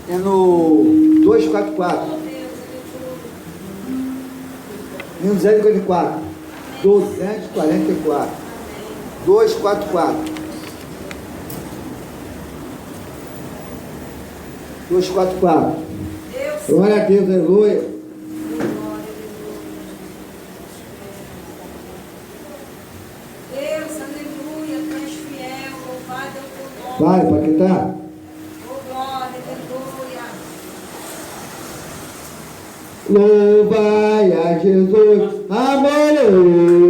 É no 244. 1244. 244. 244. 244. Glória a Deus, aleluia. Vai, para que tá? Louvai a Jesus, amoroso,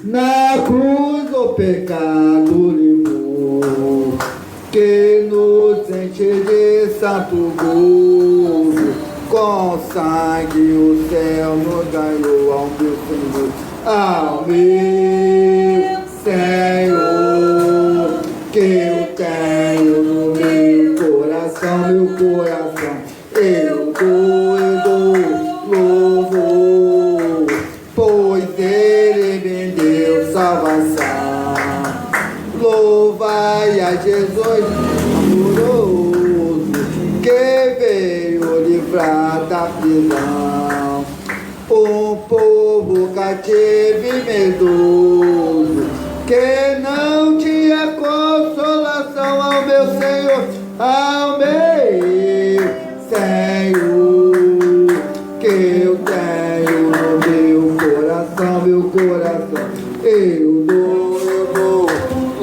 na cruz o pecado limou, que nos enche de santo gozo, com sangue o céu nos ganhou ao meu Senhor, ao meu Senhor, que eu tenho no meu coração, eu dou louvor, pois Ele me deu salvação. Louvai a Jesus amoroso, que veio livrar da prisão um povo cativo e medroso, que não tinha consolação, ao meu Senhor, ao meu Senhor, que eu tenho no meu coração, eu dou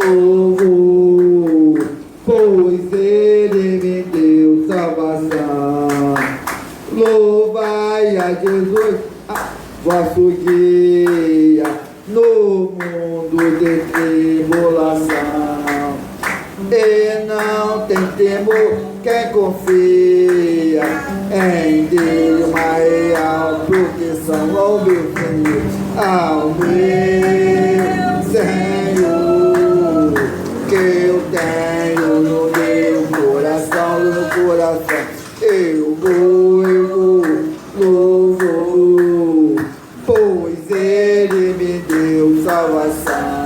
louvor, pois Ele me deu salvação. Louvai a Jesus, vosso guia no mundo de tribulação, e não tem temor quem confia em Deus, uma real proteção, ao meu Senhor, que eu tenho no meu coração, eu dou louvor, pois Ele me deu salvação.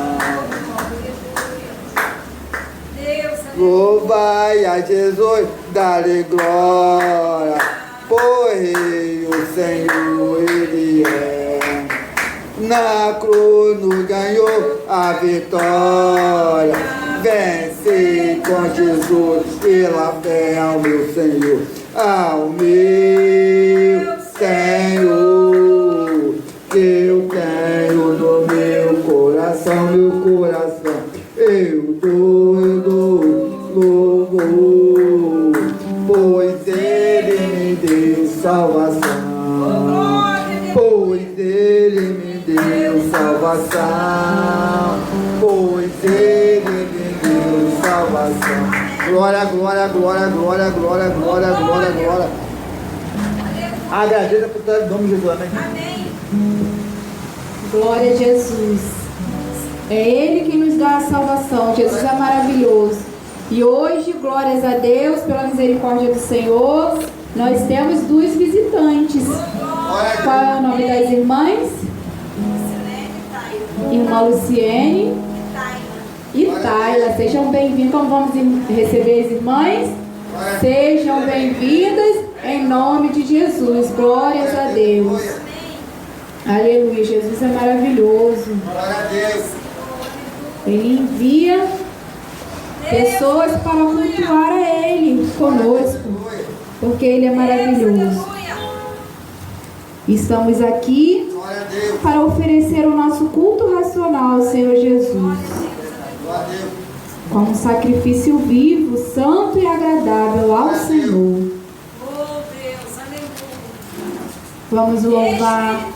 Louvai a Jesus, dá-lhe glória, pois o Senhor Ele é. Na cruz nos ganhou a vitória, vence com Jesus pela fé, ao meu Senhor, que eu tenho no meu coração, eu dou louvor, pois Ele me deu salvação, pois Ele me deu salvação. Glória, glória, glória, glória, glória, glória, glória, glória. Agradeça por todo o nome de Jesus, amém. Glória a Jesus. É Ele que nos dá a salvação. Jesus é maravilhoso. E hoje, glórias a Deus, pela misericórdia do Senhor, nós temos duas visitantes. Qual é o nome das irmãs? Irmã Luciene e Taila. Sejam bem-vindos. Como vamos receber as irmãs? Sejam bem-vindas em nome de Jesus. Glórias a Deus. Aleluia. Jesus é maravilhoso. Glória a Deus. Ele envia pessoas para cultuar a Ele conosco, porque Ele é maravilhoso. Estamos aqui para oferecer o nosso culto racional ao Senhor Jesus, como um sacrifício vivo, santo e agradável ao Senhor. Vamos louvar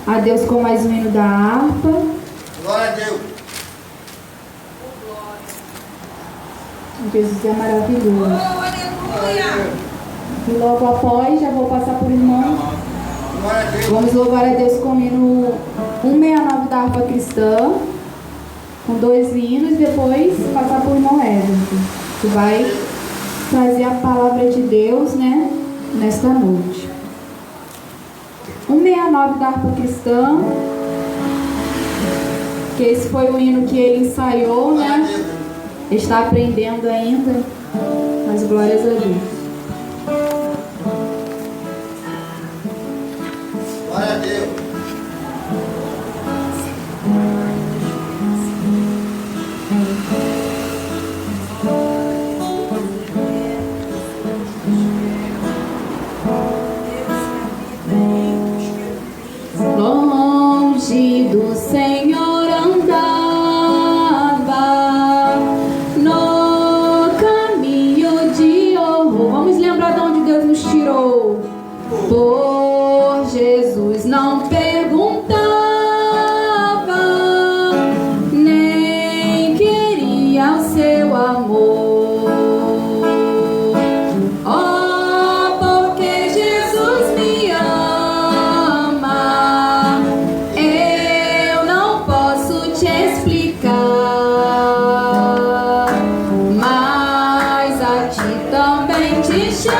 a Deus com mais um hino da harpa. Glória a Deus. Jesus é maravilhoso. E logo após, já vou passar por irmão. Vamos louvar a Deus com o hino 169 da harpa cristã, com 2 hinos, e depois passar por irmão Everton, que vai trazer a palavra de Deus, né, nesta noite. 169 da harpa cristã, que esse foi o hino que ele ensaiou, né? Está aprendendo ainda Mas glórias a Deus. Glória a Deus. Longe do Senhor andava no caminho de horror. Vamos lembrar de onde Deus nos tirou. Por Jesus não perguntava, nem queria o seu amor. Oh, porque Jesus me ama, eu não posso te explicar, mas a ti também te chama.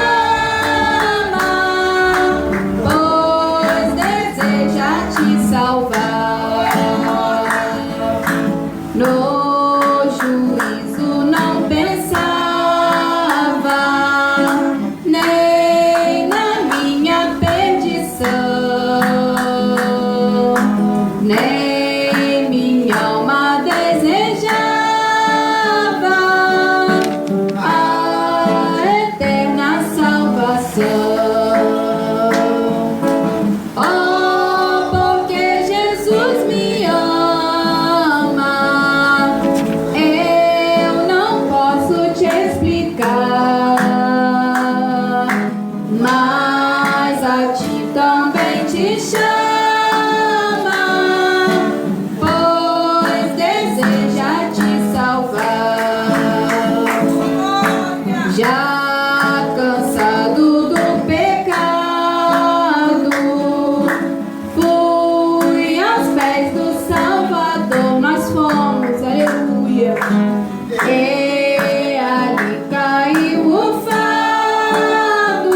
Salvar. No juízo não pensava, nem na minha perdição, nem minha alma desejava a eterna salvação. Mas a ti também te chama, pois deseja te salvar. Já cansado do pecado, fui aos pés do Salvador. Nós fomos, aleluia. E ali caiu o fardo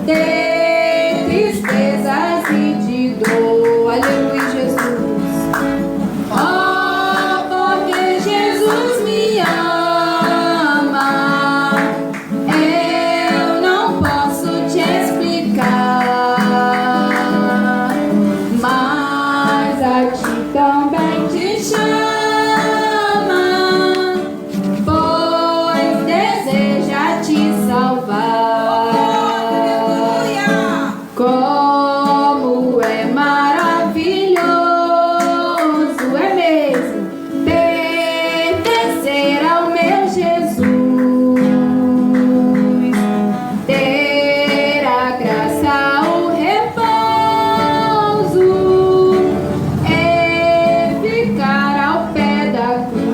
de tristezas e de dor. Aleluia, Jesus. Oh, porque Jesus me ama, eu não posso te explicar, mas a ti também te chama, pois deseja te salvar. Como é maravilhoso, é mesmo, pertencer ao meu Jesus, ter a graça, o repouso, e ficar ao pé da cruz.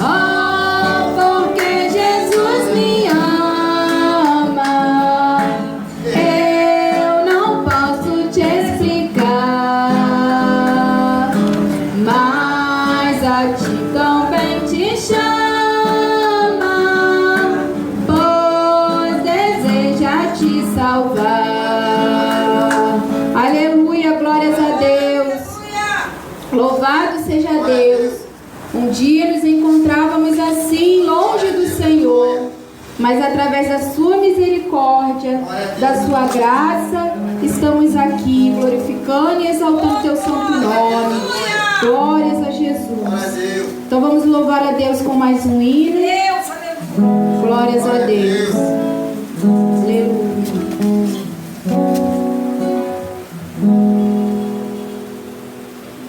Oh, porque Jesus me ama, eu não posso te explicar, mas a ti também te chama, pois deseja te salvar. Aleluia, glórias a Deus. Louvado seja Deus. Um dia nos encontrávamos assim, longe do Senhor, mas através da sua misericórdia, da sua graça, estamos aqui glorificando e exaltando teu santo nome. Glórias a Jesus. Então vamos louvar a Deus com mais um hino. Glórias a Deus. Aleluia.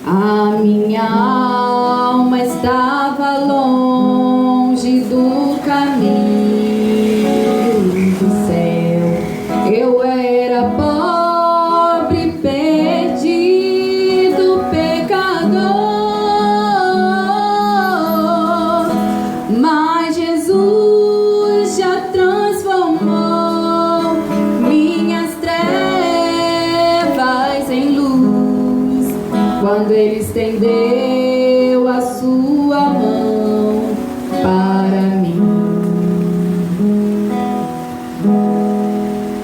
A minha alma estava longe do caminho do céu. Eu era pobre, perdido, pecador, mas Jesus já transformou minhas trevas em luz, quando Ele estendeu a sua mão para mim.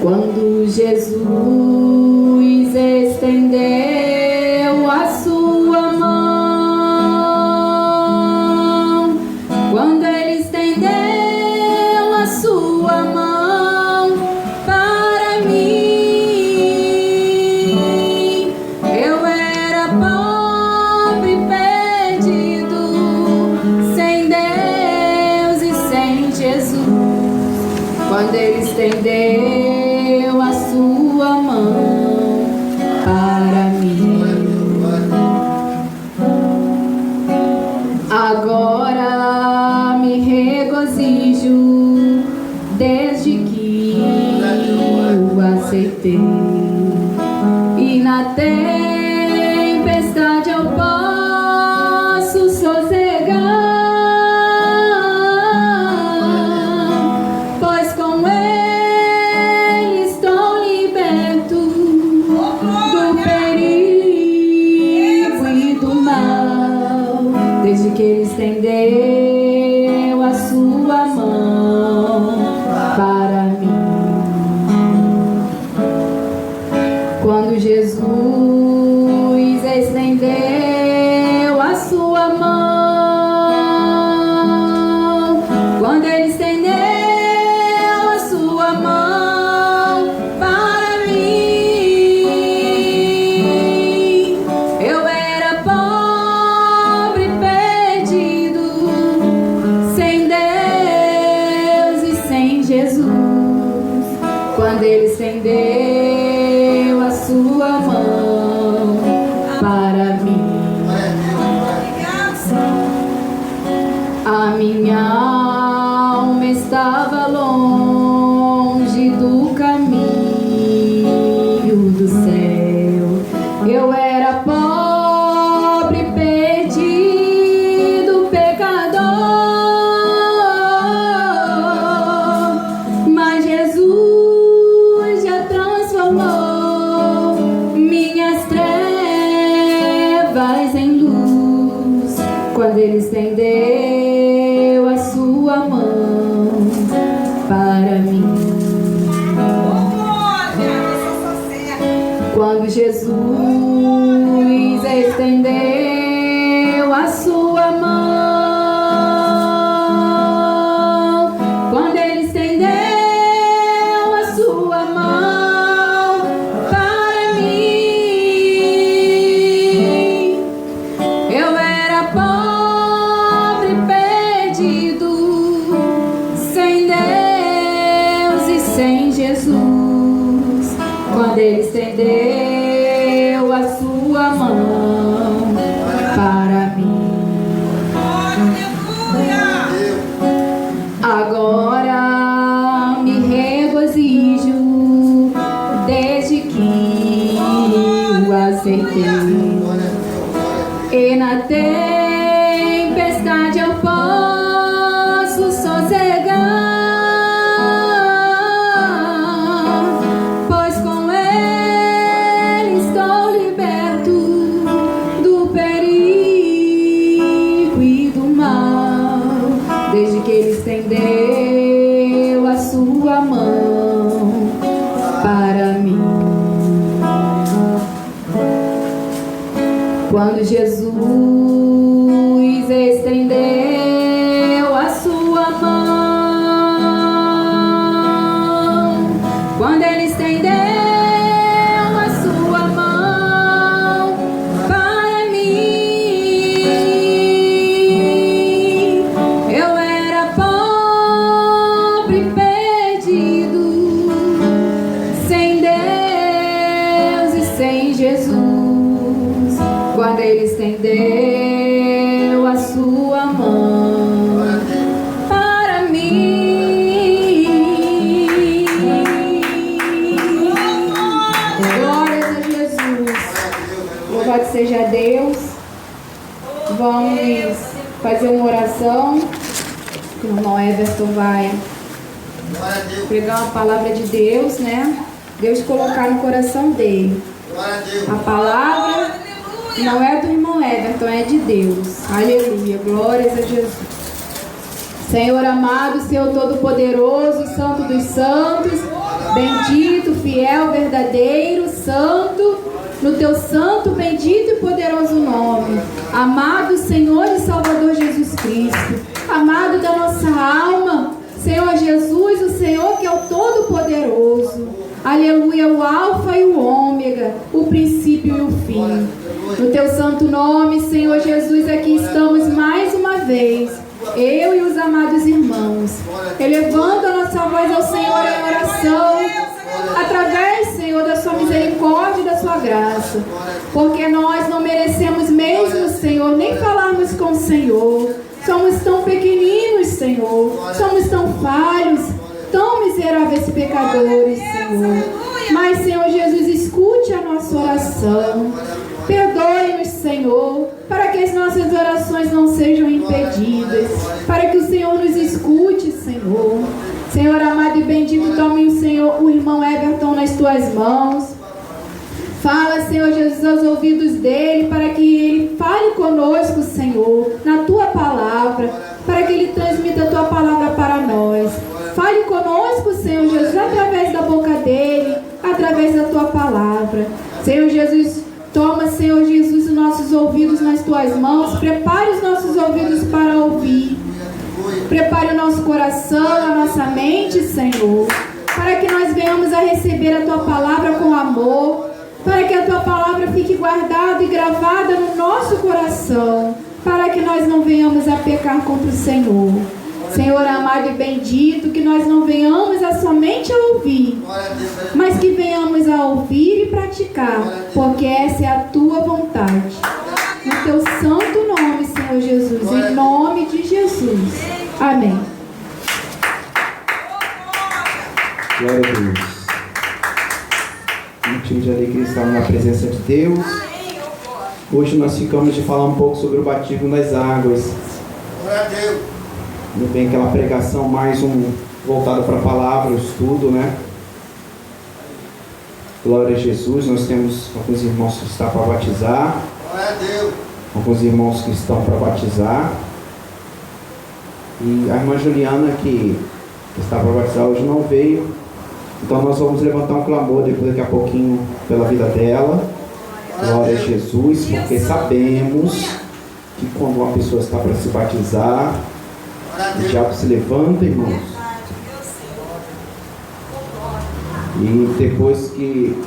Quando Jesus estendeu a sua mão, estendeu a sua mão para mim. Agora me regozijo desde que o aceitei, e na tempestade eu posso sossegar, pois com Ele estou liberto do perigo e do mal, desde que Ele estendeu a sua mão para mim. Quando Jesus estendeu a sua mão, quando Ele estendeu a sua mão para mim, eu era pobre, perdido, sem Deus e sem Jesus. Quando Ele estendeu a sua mão para mim, a minha alma estava longe do caminho do céu. Eu era pobre, perdido, pecador, mas Jesus já transformou minhas trevas em luz. Quando Ele estendeu a sua mão para mim, quando Jesus estendeu a sua mão, quando Ele estendeu a sua mão para mim, eu era pobre, perdido, sem Deus e sem Jesus. Quando Ele estendeu a sua mão para mim, agora me regozijo desde que o aceitei, e na tempestade eu posso sossegar, pois com Ele estou liberto do perigo e do mal, desde que Ele estendeu a sua mão para mim. Quando Jesus estendeu a sua mão, quando Ele estendeu a sua mão para mim, eu era pobre, perdido, sem Deus e sem Jesus. Quando Ele estendeu a sua mão para mim, glórias a Jesus, louvado seja Deus. Vamos fazer uma oração, que o irmão Everton vai pregar uma palavra de Deus, né? Deus colocar no coração dele. A palavra não é do irmão Everton, é de Deus. Aleluia, glórias a Jesus. Senhor amado, Senhor todo-poderoso, Santo dos santos, bendito, fiel, verdadeiro, santo, no teu santo, bendito e poderoso nome. Amado Senhor e Salvador Jesus Cristo, amado da nossa alma, Senhor Jesus, o Senhor que é o todo-poderoso. Aleluia, o alfa e o ômega, o princípio e o fim. No teu santo nome, Senhor Jesus, aqui estamos mais uma vez, eu e os amados irmãos, elevando a nossa nossa voz ao Senhor em oração, através, Senhor, da sua misericórdia e da sua graça. Porque nós não merecemos mesmo, Senhor, nem falarmos com o Senhor. Somos tão pequeninos, Senhor. Somos tão falhos, tão miseráveis pecadores, Senhor. Mas, Senhor Jesus, escute a nossa oração. Perdoe-nos, Senhor, para que as nossas orações não sejam impedidas, para que o Senhor nos escute, Senhor. Senhor amado e bendito, tome o Senhor, o irmão Everton, nas tuas mãos. Fala, Senhor Jesus, aos ouvidos dele, para que ele fale conosco, Senhor, na tua palavra, para que ele transmita a tua palavra para nós. Fale conosco, Senhor Jesus, através da boca dele, através da tua palavra. Senhor Jesus, toma, Senhor Jesus, os nossos ouvidos nas tuas mãos. Prepare os nossos ouvidos para ouvir. Prepare o nosso coração, a nossa mente, Senhor, para que nós venhamos a receber a tua palavra com amor, para que a tua palavra fique guardada e gravada no nosso coração, para que nós não venhamos a pecar contra o Senhor. Senhor amado e bendito, que nós não venhamos a somente a ouvir, mas que venhamos a ouvir e praticar, porque essa é a tua vontade. No teu santo nome, Senhor Jesus, em nome de Jesus. Amém. Glória a Deus. Motivo de alegria estar na presença de Deus. Hoje nós ficamos de falar um pouco sobre o batismo nas águas. Glória a Deus. Não tem aquela pregação mais voltada para a palavra, o estudo, né? Glória a Jesus. Nós temos alguns irmãos que estão para batizar. Glória a Deus. Alguns irmãos que estão para batizar. E a irmã Juliana, que está para batizar hoje, não veio. Então nós vamos levantar um clamor daqui a pouquinho pela vida dela. Glória a Jesus, porque sabemos que quando uma pessoa está para se batizar, o diabo se levanta, irmãos. E depois que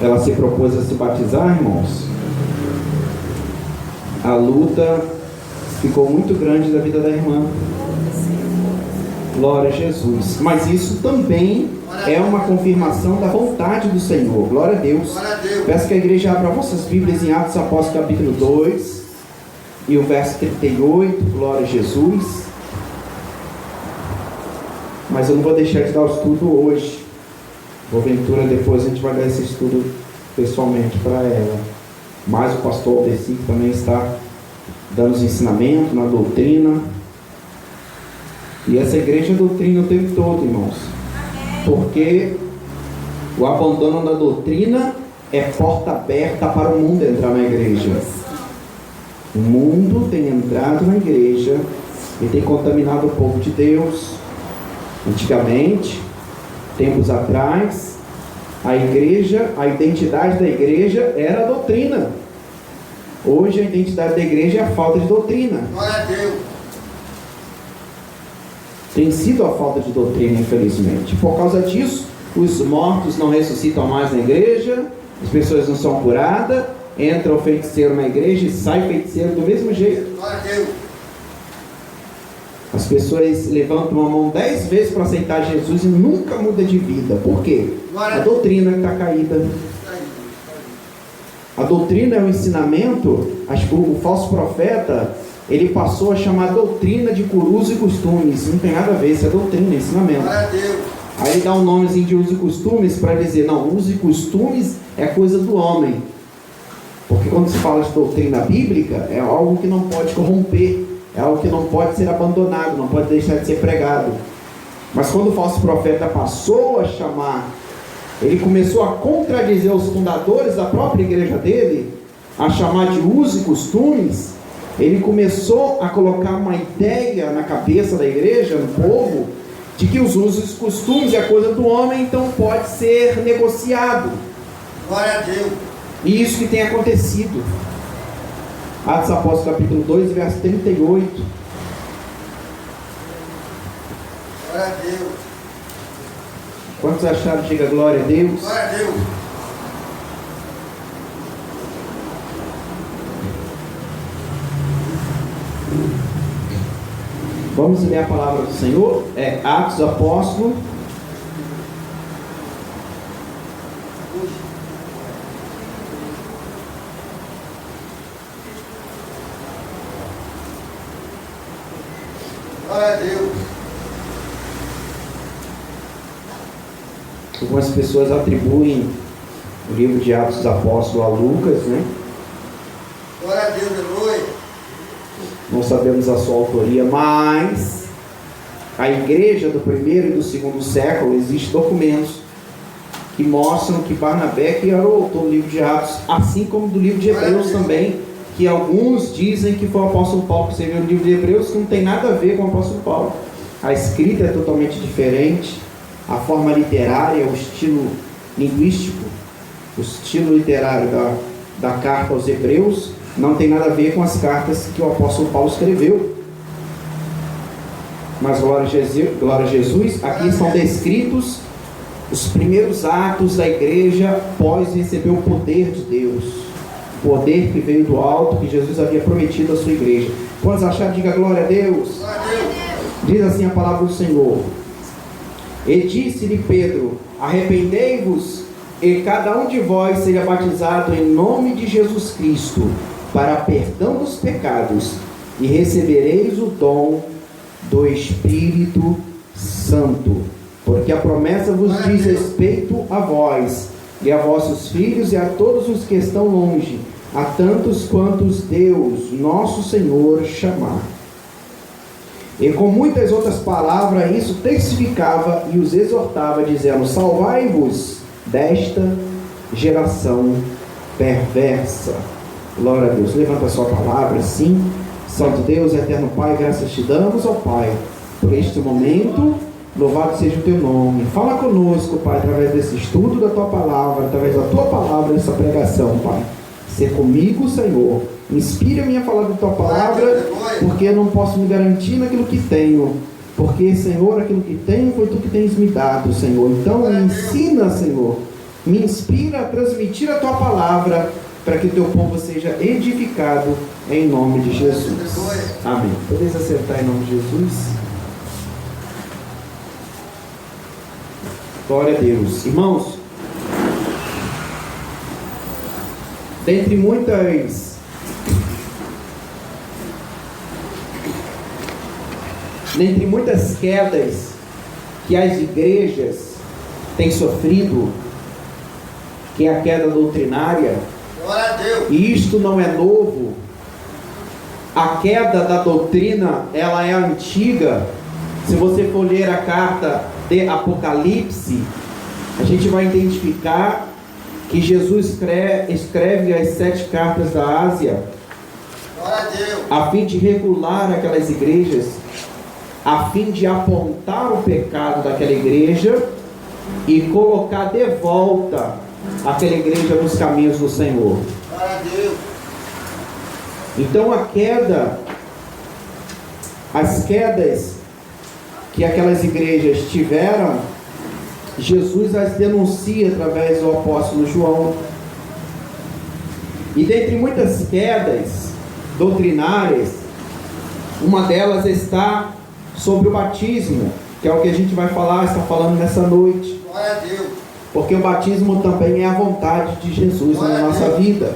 ela se propôs a se batizar, irmãos, a luta ficou muito grande da vida da irmã. Glória a Jesus. Mas isso também é uma confirmação da vontade do Senhor. Glória a Deus. Peço que a igreja abra vossas Bíblias em Atos Apóstolos capítulo 2 e o verso 38. Glória a Jesus. Mas eu não vou deixar de dar o estudo hoje. Porventura depois a gente vai dar esse estudo pessoalmente para ela. Mas o pastor Aldeci, que também está dando os ensinamentos na doutrina. E essa igreja doutrina o tempo todo, irmãos. Porque o abandono da doutrina é porta aberta para o mundo entrar na igreja. O mundo tem entrado na igreja e tem contaminado o povo de Deus. Antigamente, tempos atrás, a igreja, a identidade da igreja era a doutrina. Hoje a identidade da igreja é a falta de doutrina. Glória a Deus. Tem sido a falta de doutrina, infelizmente. Por causa disso, os mortos não ressuscitam mais na igreja, as pessoas não são curadas, entra o feiticeiro na igreja e sai feiticeiro do mesmo jeito. Glória a Deus. As pessoas levantam a mão 10 vezes para aceitar Jesus e nunca muda de vida. Por quê? A doutrina que está caída. A doutrina é o ensinamento. Acho que o falso profeta, ele passou a chamar a doutrina de usos e costumes. Não tem nada a ver, isso é doutrina, é ensinamento. Glória a Deus. Aí ele dá um nomezinho de usos e costumes para dizer, não, usos e costumes é coisa do homem. Porque quando se fala de doutrina bíblica, é algo que não pode corromper, é algo que não pode ser abandonado, não pode deixar de ser pregado. Mas quando o falso profeta passou a chamar, ele começou a contradizer os fundadores da própria igreja dele, a chamar de usos e costumes. Ele começou a colocar uma ideia na cabeça da igreja, no povo, de que os usos e costumes é coisa do homem, então pode ser negociado. Glória a Deus. E isso que tem acontecido. Atos Apóstolos capítulo 2, verso 38. Glória a Deus. Quantos acharam? Diga glória a Deus. Glória a Deus. Vamos ler a palavra do Senhor. É Atos dos Apóstolos. Glória a Deus. Algumas pessoas atribuem o livro de Atos dos Apóstolos a Lucas, né? Glória a Deus, aleluia. Não sabemos a sua autoria, mas a igreja do primeiro e do segundo século, existem documentos que mostram que Barnabé que era o autor do livro de Atos, assim como do livro de Hebreus também, que alguns dizem que foi o apóstolo Paulo que escreveu o livro de Hebreus, que não tem nada a ver com o apóstolo Paulo. A escrita é totalmente diferente, a forma literária, o estilo linguístico, o estilo literário da carta aos Hebreus não tem nada a ver com as cartas que o apóstolo Paulo escreveu. Mas glória a Jesus, aqui estão descritos os primeiros atos da igreja após receber o poder de Deus, o poder que veio do alto, que Jesus havia prometido à sua igreja. Quantos acharam? Diga glória a Deus. Glória a Deus. Diz assim a palavra do Senhor: e disse-lhe Pedro: arrependei-vos e cada um de vós seja batizado em nome de Jesus Cristo para perdão dos pecados, e recebereis o dom do Espírito Santo, porque a promessa vos diz respeito a vós e a vossos filhos e a todos os que estão longe, a tantos quantos Deus nosso Senhor chamar. E com muitas outras palavras isso testificava e os exortava, dizendo: salvai-vos desta geração perversa. Glória a Deus. Levanta a sua palavra, sim. Santo Deus, eterno Pai, graças te damos, ó Pai, por este momento. Louvado seja o teu nome. Fala conosco, Pai, através desse estudo da tua palavra, através da tua palavra, dessa pregação, Pai. Ser comigo, Senhor. Inspira-me a falar da tua palavra, porque eu não posso me garantir naquilo que tenho. Porque, Senhor, aquilo que tenho foi tu que tens me dado, Senhor. Então, me ensina, Senhor. Me inspira a transmitir a tua palavra, para que o teu povo seja edificado em nome de Jesus. Amém. Podeis acertar em nome de Jesus? Glória a Deus. Irmãos, dentre muitas quedas que as igrejas têm sofrido, que é a queda doutrinária, Glória a Deus. e isto não é novo. A queda da doutrina, ela é antiga. Se você for ler a carta de Apocalipse, a gente vai identificar que Jesus escreve as 7 cartas da Ásia, Glória a Deus. a fim de regular aquelas igrejas, a fim de apontar o pecado daquela igreja e colocar de volta aquela igreja nos caminhos do Senhor. Glória a Deus. Então as quedas que aquelas igrejas tiveram, Jesus as denuncia através do apóstolo João. E dentre muitas quedas doutrinárias, uma delas está sobre o batismo, que é o que a gente vai falar, está falando nessa noite. Glória a Deus. Porque o batismo também é a vontade de Jesus na nossa vida.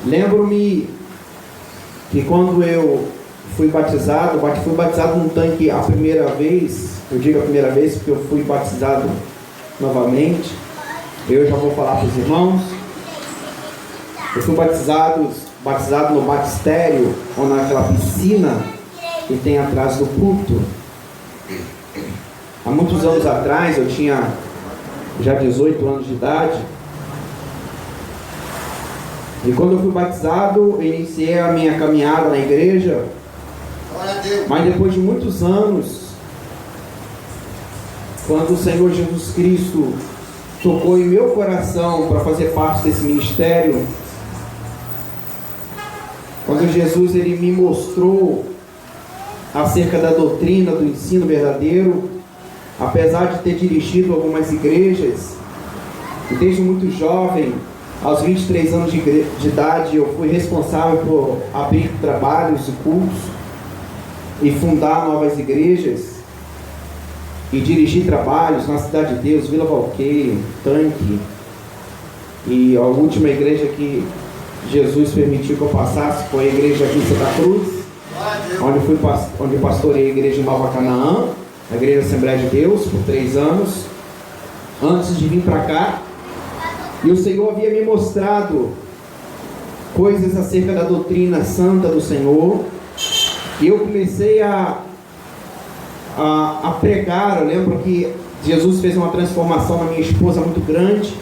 Lembro-me que quando eu fui batizado num tanque a primeira vez. Eu digo a primeira vez porque eu fui batizado novamente. Eu já vou falar para os irmãos. Eu fui batizado no batistério, ou naquela piscina que tem atrás do culto. Há muitos anos atrás, eu tinha já 18 anos de idade. E quando eu fui batizado, eu iniciei a minha caminhada na igreja. Glória a Deus. Mas depois de muitos anos, quando o Senhor Jesus Cristo tocou em meu coração para fazer parte desse ministério, quando Jesus ele me mostrou acerca da doutrina, do ensino verdadeiro, apesar de ter dirigido algumas igrejas, e desde muito jovem, aos 23 anos de idade, eu fui responsável por abrir trabalhos e cultos. e fundar novas igrejas e dirigir trabalhos na Cidade de Deus, Vila Valqueire, Tanque. E a última igreja que Jesus permitiu que eu passasse foi a igreja aqui em Santa Cruz, onde pastorei a igreja em Nova Canaã, a igreja Assembleia de Deus, por 3 anos, antes de vir para cá. E o Senhor havia me mostrado coisas acerca da doutrina santa do Senhor, e eu comecei a pregar. Eu lembro que Jesus fez uma transformação na minha esposa muito grande.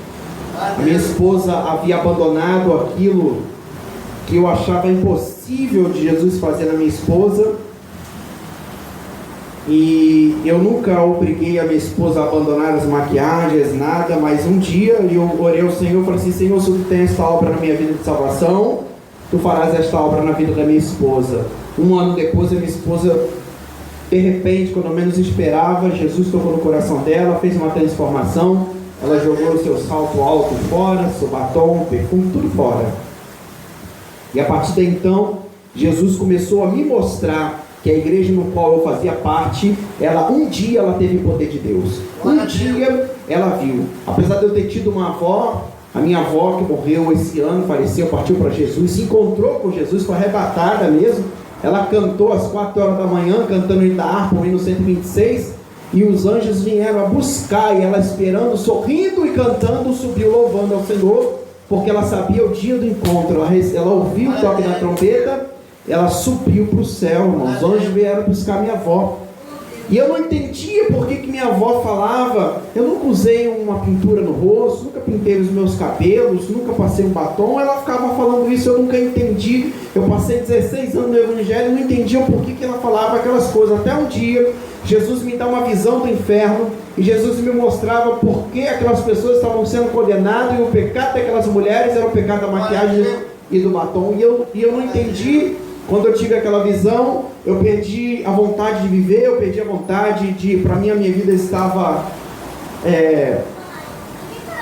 A minha esposa havia abandonado aquilo que eu achava impossível de Jesus fazer na minha esposa, e eu nunca obriguei a minha esposa a abandonar as maquiagens, nada. Mas um dia eu orei ao Senhor e falei assim: Senhor, se tu tem esta obra na minha vida de salvação, tu farás esta obra na vida da minha esposa. 1 ano depois, a minha esposa, de repente, quando eu menos esperava, Jesus tocou no coração dela, fez uma transformação. Ela jogou o seu salto alto fora, seu batom, perfume, tudo fora. E a partir de então, Jesus começou a me mostrar que a igreja no qual eu fazia parte, um dia ela teve o poder de Deus. Um dia ela viu. Apesar de eu ter tido uma avó, a minha avó que morreu esse ano, faleceu, partiu para Jesus, se encontrou com Jesus, foi arrebatada mesmo. Ela cantou às 4 horas da manhã, cantando em da harpa, o hino 126, e os anjos vieram a buscar, e ela esperando, sorrindo e cantando, subiu louvando ao Senhor, porque ela sabia o dia do encontro. Ela ouviu o toque da trombeta, ela subiu para o céu, irmãos. Os anjos vieram buscar minha avó. E eu não entendia por que minha avó falava. Eu nunca usei uma pintura no rosto, nunca pintei os meus cabelos, nunca passei um batom. Ela ficava falando isso, eu nunca entendi. Eu passei 16 anos no Evangelho e não entendia o porquê que ela falava aquelas coisas. Até um dia, Jesus me dá uma visão do inferno, e Jesus me mostrava por que aquelas pessoas estavam sendo condenadas, e o pecado daquelas mulheres era o pecado da maquiagem e do batom. E eu não entendi. Quando eu tive aquela visão, eu perdi a vontade de viver, eu perdi a vontade de... Para mim, a minha vida estava...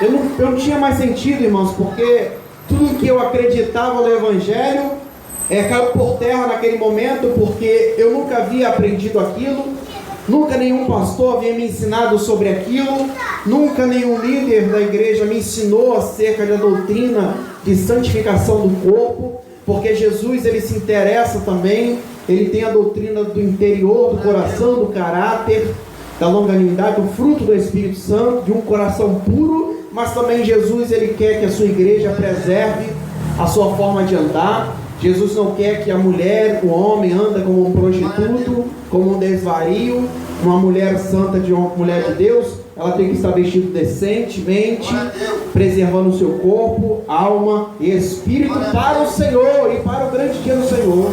Eu não tinha mais sentido, irmãos, porque tudo que eu acreditava no Evangelho caiu por terra naquele momento, porque eu nunca havia aprendido aquilo, nunca nenhum pastor havia me ensinado sobre aquilo, nunca nenhum líder da igreja me ensinou acerca da doutrina de santificação do corpo. Porque Jesus, ele se interessa também, ele tem a doutrina do interior, do coração, do caráter, da longanimidade, do fruto do Espírito Santo, de um coração puro. Mas também Jesus, ele quer que a sua igreja preserve a sua forma de andar. Jesus não quer que a mulher, o homem, anda como um prostituto, como um desvario. Uma mulher santa, uma mulher de Deus, ela tem que estar vestida decentemente, preservando o seu corpo, alma e espírito para o Senhor e para o grande dia do Senhor.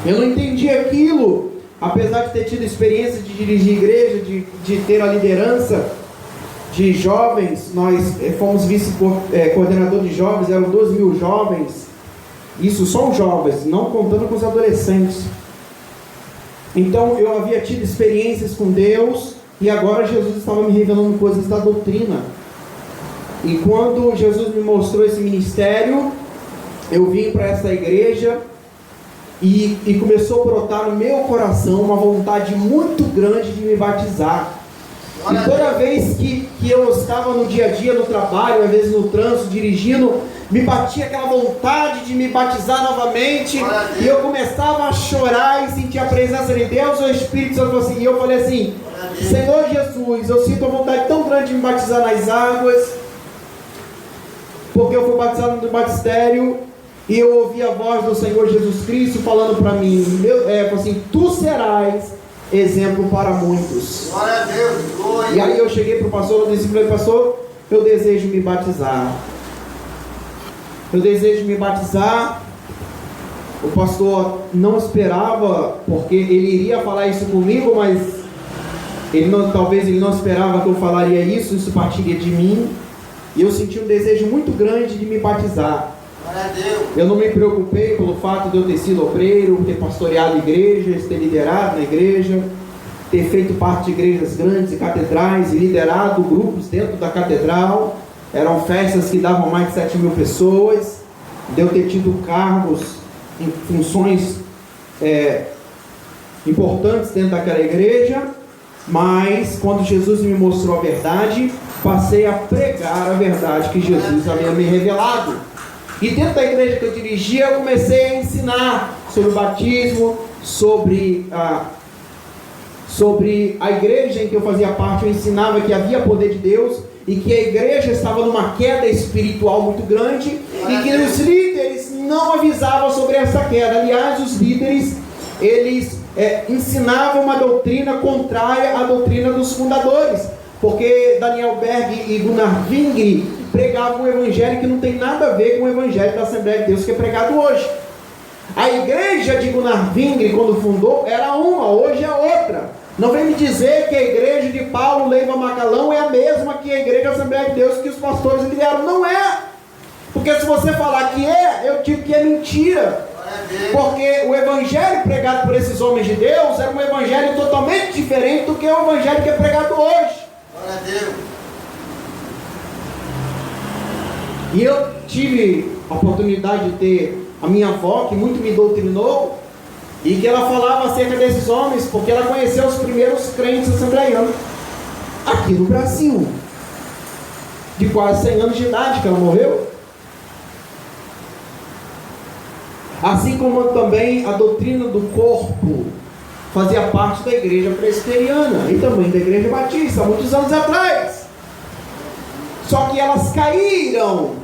Eu não entendi aquilo, apesar de ter tido experiência de dirigir igreja, de ter a liderança de jovens. Nós fomos vice-coordenador de jovens, eram 12.000 jovens. Isso só os jovens, não contando com os adolescentes. Então eu havia tido experiências com Deus, e agora Jesus estava me revelando coisas da doutrina. E quando Jesus me mostrou esse ministério, eu vim para essa igreja e começou a brotar no meu coração uma vontade muito grande de me batizar. E toda vez que eu estava no dia a dia, no trabalho, às vezes no trânsito, dirigindo, me batia aquela vontade de me batizar novamente, e eu começava a chorar e sentir a presença de Deus, o Espírito Santo assim, e eu falei assim: Senhor Jesus, eu sinto uma vontade tão grande de me batizar nas águas, porque eu fui batizado no batistério, e eu ouvi a voz do Senhor Jesus Cristo falando para mim, assim: tu serás exemplo para muitos. Glória a Deus, glória. E aí eu cheguei para o pastor e disse para ele: pastor, eu desejo me batizar. Eu desejo me batizar. O pastor não esperava, porque ele iria falar isso comigo, mas talvez ele não esperava que eu falaria isso partiria de mim. E eu senti um desejo muito grande de me batizar. Glória a Deus. Eu não me preocupei pelo fato de eu ter sido obreiro, ter pastoreado igrejas, ter liderado na igreja, ter feito parte de igrejas grandes e catedrais, e liderado grupos dentro da catedral. Eram festas que davam mais de 7.000 pessoas, de eu ter tido cargos em funções importantes dentro daquela igreja, mas quando Jesus me mostrou a verdade, passei a pregar a verdade que Jesus havia me revelado. E dentro da igreja que eu dirigia, eu comecei a ensinar sobre o batismo, sobre a igreja em que eu fazia parte. Eu ensinava que havia poder de Deus e que a igreja estava numa queda espiritual muito grande e que os líderes não avisavam sobre essa queda. Aliás, os líderes, eles ensinavam uma doutrina contrária à doutrina dos fundadores, porque Daniel Berg e Gunnar Wingre pregavam um evangelho que não tem nada a ver com o evangelho da Assembleia de Deus que é pregado hoje. A igreja de Gunnar Wingre, quando fundou, era uma, hoje é outra. Não vem me dizer que a igreja de Paulo Leiva Macalão é a mesma que a igreja da Assembleia de Deus que os pastores criaram. Não é! Porque se você falar que é, eu digo que é mentira. Porque o evangelho pregado por esses homens de Deus era um evangelho totalmente diferente do que o evangelho que é pregado hoje. Glória a Deus. E eu tive a oportunidade de ter a minha avó, que muito me doutrinou, e que ela falava acerca desses homens, porque ela conheceu os primeiros crentes assembleianos aqui no Brasil, de quase 100 anos de idade que ela morreu. Assim como também a doutrina do corpo fazia parte da igreja presbiteriana e também da igreja batista, há muitos anos atrás. Só que elas caíram.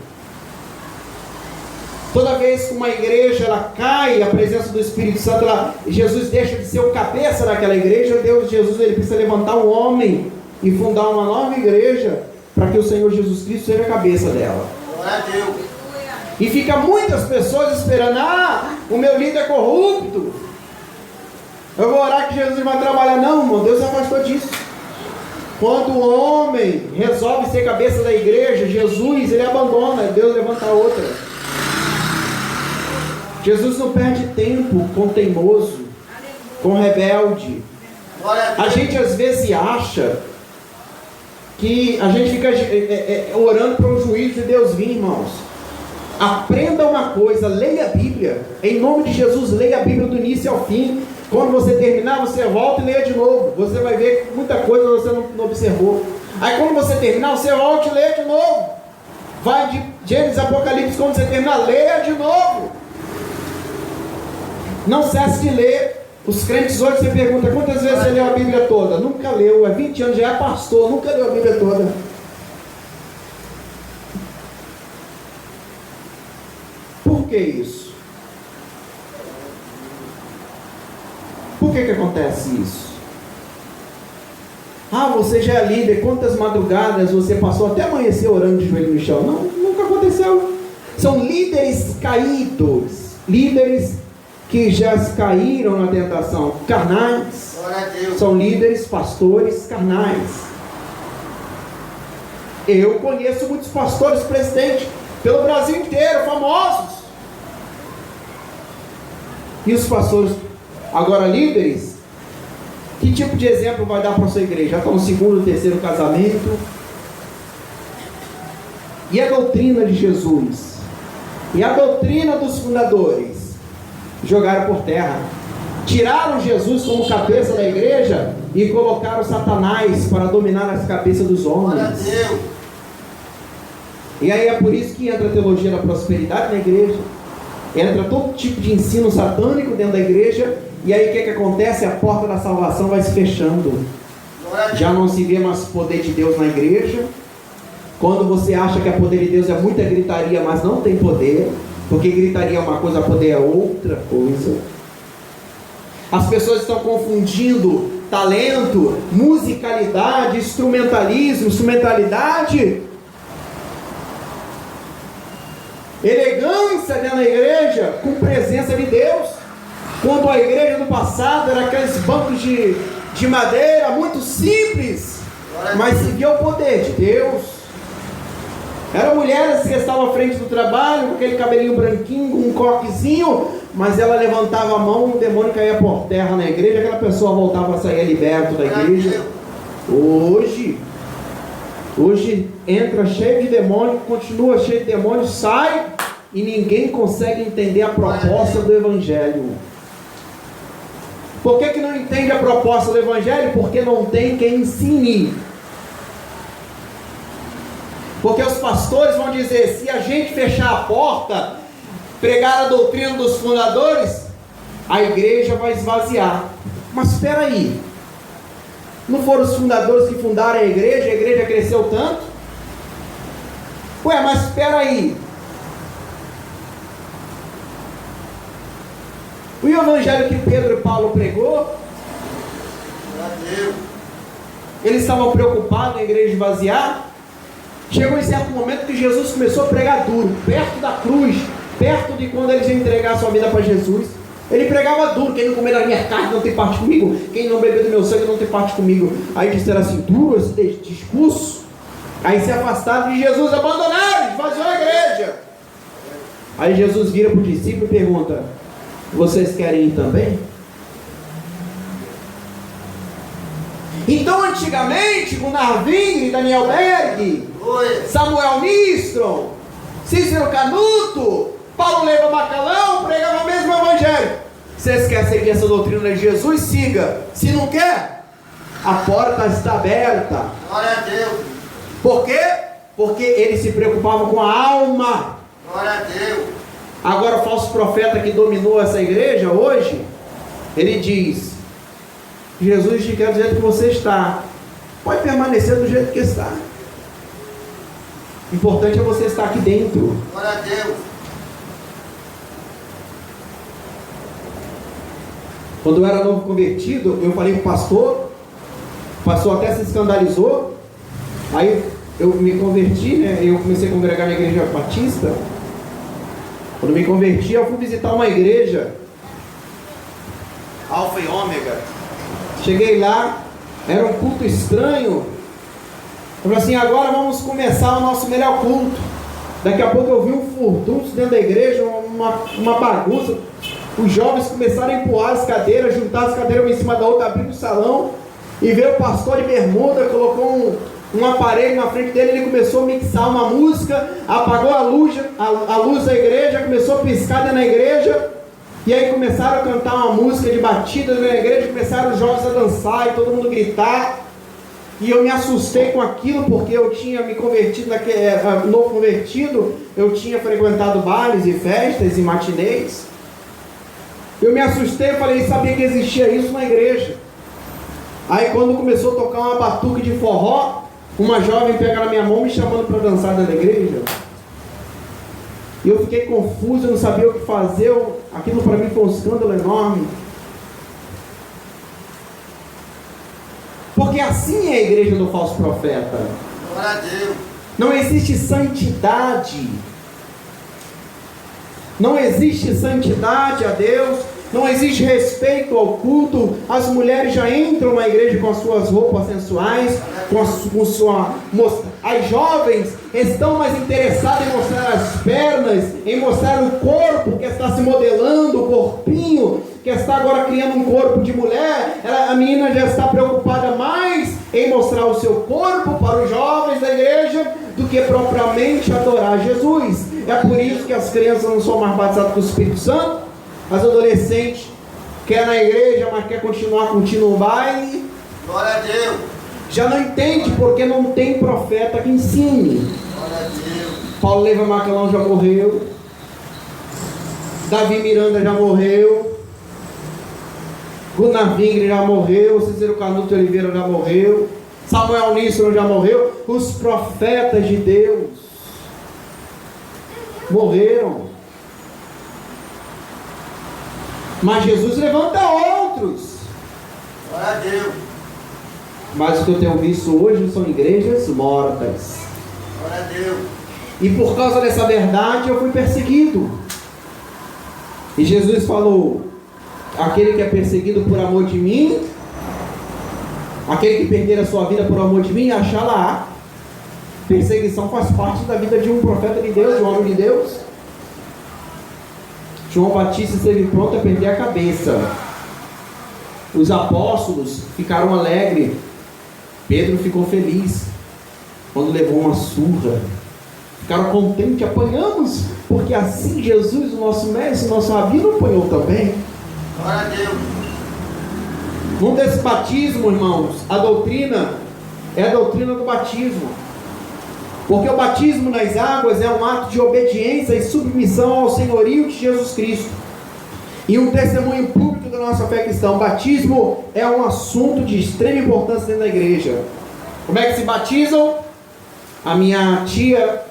Toda vez que uma igreja ela cai, a presença do Espírito Santo, Jesus deixa de ser o cabeça daquela igreja. Jesus ele precisa levantar um homem e fundar uma nova igreja para que o Senhor Jesus Cristo seja a cabeça dela. Glória a Deus. E fica muitas pessoas esperando, o meu líder é corrupto, eu vou orar que Jesus vai trabalhar. Não, irmão, Deus afastou disso. Quando o homem resolve ser cabeça da igreja, Jesus, ele abandona, Deus levanta outra. Jesus não perde tempo com teimoso, com rebelde. A gente às vezes acha que a gente fica orando para o juízo de Deus vir, irmãos. Aprenda uma coisa, leia a Bíblia, em nome de Jesus, leia a Bíblia do início ao fim. Quando você terminar, você volta e leia de novo. Você vai ver que muita coisa você não observou. Aí quando você terminar, você volta e leia de novo. Vai de Gênesis, Apocalipse, quando você terminar, leia de novo. Não cesse de ler. Os crentes hoje, você pergunta, quantas vezes você leu a Bíblia toda? Nunca leu, há 20 anos já é pastor, nunca leu a Bíblia toda. Por que isso? Por que acontece isso? Você já é líder, quantas madrugadas você passou até amanhecer orando de joelho no chão? Não, nunca aconteceu. São líderes caídos, líderes que já caíram na tentação, carnais. São líderes, pastores carnais. Eu conheço muitos pastores presidentes pelo Brasil inteiro, famosos. E os pastores, agora líderes, que tipo de exemplo vai dar para a sua igreja? Já estão no segundo, terceiro casamento. E a doutrina de Jesus? E a doutrina dos fundadores? Jogaram por terra. Tiraram Jesus como cabeça da igreja e colocaram Satanás para dominar as cabeças dos homens. E aí é por isso que entra a teologia da prosperidade na igreja. Entra todo tipo de ensino satânico dentro da igreja. E aí o que acontece? A porta da salvação vai se fechando. Já não se vê mais poder de Deus na igreja. Quando você acha que o poder de Deus é muita gritaria, mas não tem poder, porque gritaria é uma coisa, poder é outra coisa. As pessoas estão confundindo talento, musicalidade, instrumentalidade, elegância dentro da igreja com presença de Deus. Quando a igreja do passado era aqueles bancos de madeira muito simples, mas se via o poder de Deus. Eram mulheres que estavam à frente do trabalho, com aquele cabelinho branquinho, com um coquezinho, mas ela levantava a mão, o demônio caía por terra na igreja, aquela pessoa voltava a sair liberto da igreja. Hoje entra cheio de demônio, continua cheio de demônio, sai e ninguém consegue entender a proposta do evangelho. Por que não entende a proposta do Evangelho? Porque não tem quem ensine. Porque os pastores vão dizer, se a gente fechar a porta, pregar a doutrina dos fundadores, a igreja vai esvaziar. Mas espera aí, não foram os fundadores que fundaram a igreja cresceu tanto? Ué, mas espera aí, o evangelho que Pedro e Paulo pregou, eles estavam preocupados em a igreja esvaziar. Chegou em certo momento que Jesus começou a pregar duro, perto da cruz, perto de quando eles iam entregar a sua vida para Jesus. Ele pregava duro: quem não comer da minha carne não tem parte comigo, quem não beber do meu sangue não tem parte comigo. Aí disseram assim, duro esse discurso. Aí se afastaram de Jesus, abandonaram, esvaziou a igreja. Aí Jesus vira para o discípulo e pergunta: vocês querem ir também? Então, antigamente, com Narving, Daniel Berg, Samuel Nistron, Cícero Canuto, Paulo Leva Macalão, pregava o mesmo evangelho. Vocês querem seguir essa doutrina de Jesus? Siga. Se não quer, a porta está aberta. Glória a Deus. Por quê? Porque ele se preocupava com a alma. Glória a Deus. Agora o falso profeta que dominou essa igreja hoje, ele diz: Jesus te quer do jeito que você está, pode permanecer do jeito que está, o importante é você estar aqui dentro. Glória a Deus. Quando eu era novo convertido, eu falei com o pastor até se escandalizou. Aí eu me converti, né? Eu comecei a congregar na igreja batista. Quando me converti, eu fui visitar uma igreja, Alfa e Ômega. Cheguei lá, era um culto estranho. Eu falei assim: agora vamos começar o nosso melhor culto. Daqui a pouco eu vi um furdunço dentro da igreja, uma bagunça. Os jovens começaram a empurrar as cadeiras, juntar as cadeiras uma em cima da outra, abrir o salão, e veio o pastor de bermuda, colocou um aparelho na frente dele, ele começou a mixar uma música, apagou a luz da igreja, começou a piscar dentro da igreja, e aí começaram a cantar uma música de batida na igreja, começaram os jovens a dançar e todo mundo gritar. E eu me assustei com aquilo, porque eu tinha me convertido, novo convertido, eu tinha frequentado bailes e festas e matinês. Eu me assustei, eu falei, sabia que existia isso na igreja. Aí quando começou a tocar uma batuque de forró, uma jovem pega na minha mão me chamando para dançar dentro da igreja. E eu fiquei confuso, eu não sabia o que fazer. Aquilo para mim foi um escândalo enorme. Porque assim é a igreja do falso profeta. Glória a Deus. Não existe santidade. Não existe santidade a Deus. Não existe respeito ao culto. As mulheres já entram na igreja com as suas roupas sensuais, as jovens estão mais interessadas em mostrar as pernas, em mostrar o corpo que está se modelando, o corpinho que está agora criando um corpo de mulher. A menina já está preocupada mais em mostrar o seu corpo para os jovens da igreja do que propriamente adorar Jesus. É por isso que as crianças não são mais batizadas com o Espírito Santo. As adolescentes querem na igreja, mas quer continuar curtindo o baile. Glória a Deus. Já não entende porque não tem profeta que ensine. Glória a Deus. Paulo Leva Macalão já morreu. Davi Miranda já morreu. Gunnar Vingre já morreu. Cícero Canuto Oliveira já morreu. Samuel Nistron já morreu. Os profetas de Deus morreram. Mas Jesus levanta outros. Glória a Deus. Mas o que eu tenho visto hoje são igrejas mortas. Glória a Deus. E por causa dessa verdade eu fui perseguido. E Jesus falou: aquele que é perseguido por amor de mim, aquele que perder a sua vida por amor de mim, achá-la. Perseguição faz parte da vida de um profeta de Deus, de um homem de Deus. João Batista esteve pronto a perder a cabeça. Os apóstolos ficaram alegres. Pedro ficou feliz quando levou uma surra. Ficaram contentes, apanhamos, porque assim Jesus, o nosso mestre, o nosso rabino, apanhou também. Glória a Deus. Num desse batismo, irmãos, a doutrina é a doutrina do batismo. Porque o batismo nas águas é um ato de obediência e submissão ao senhorio de Jesus Cristo. E um testemunho público da nossa fé cristã. O batismo é um assunto de extrema importância dentro da igreja. Como é que se batizam? A minha tia,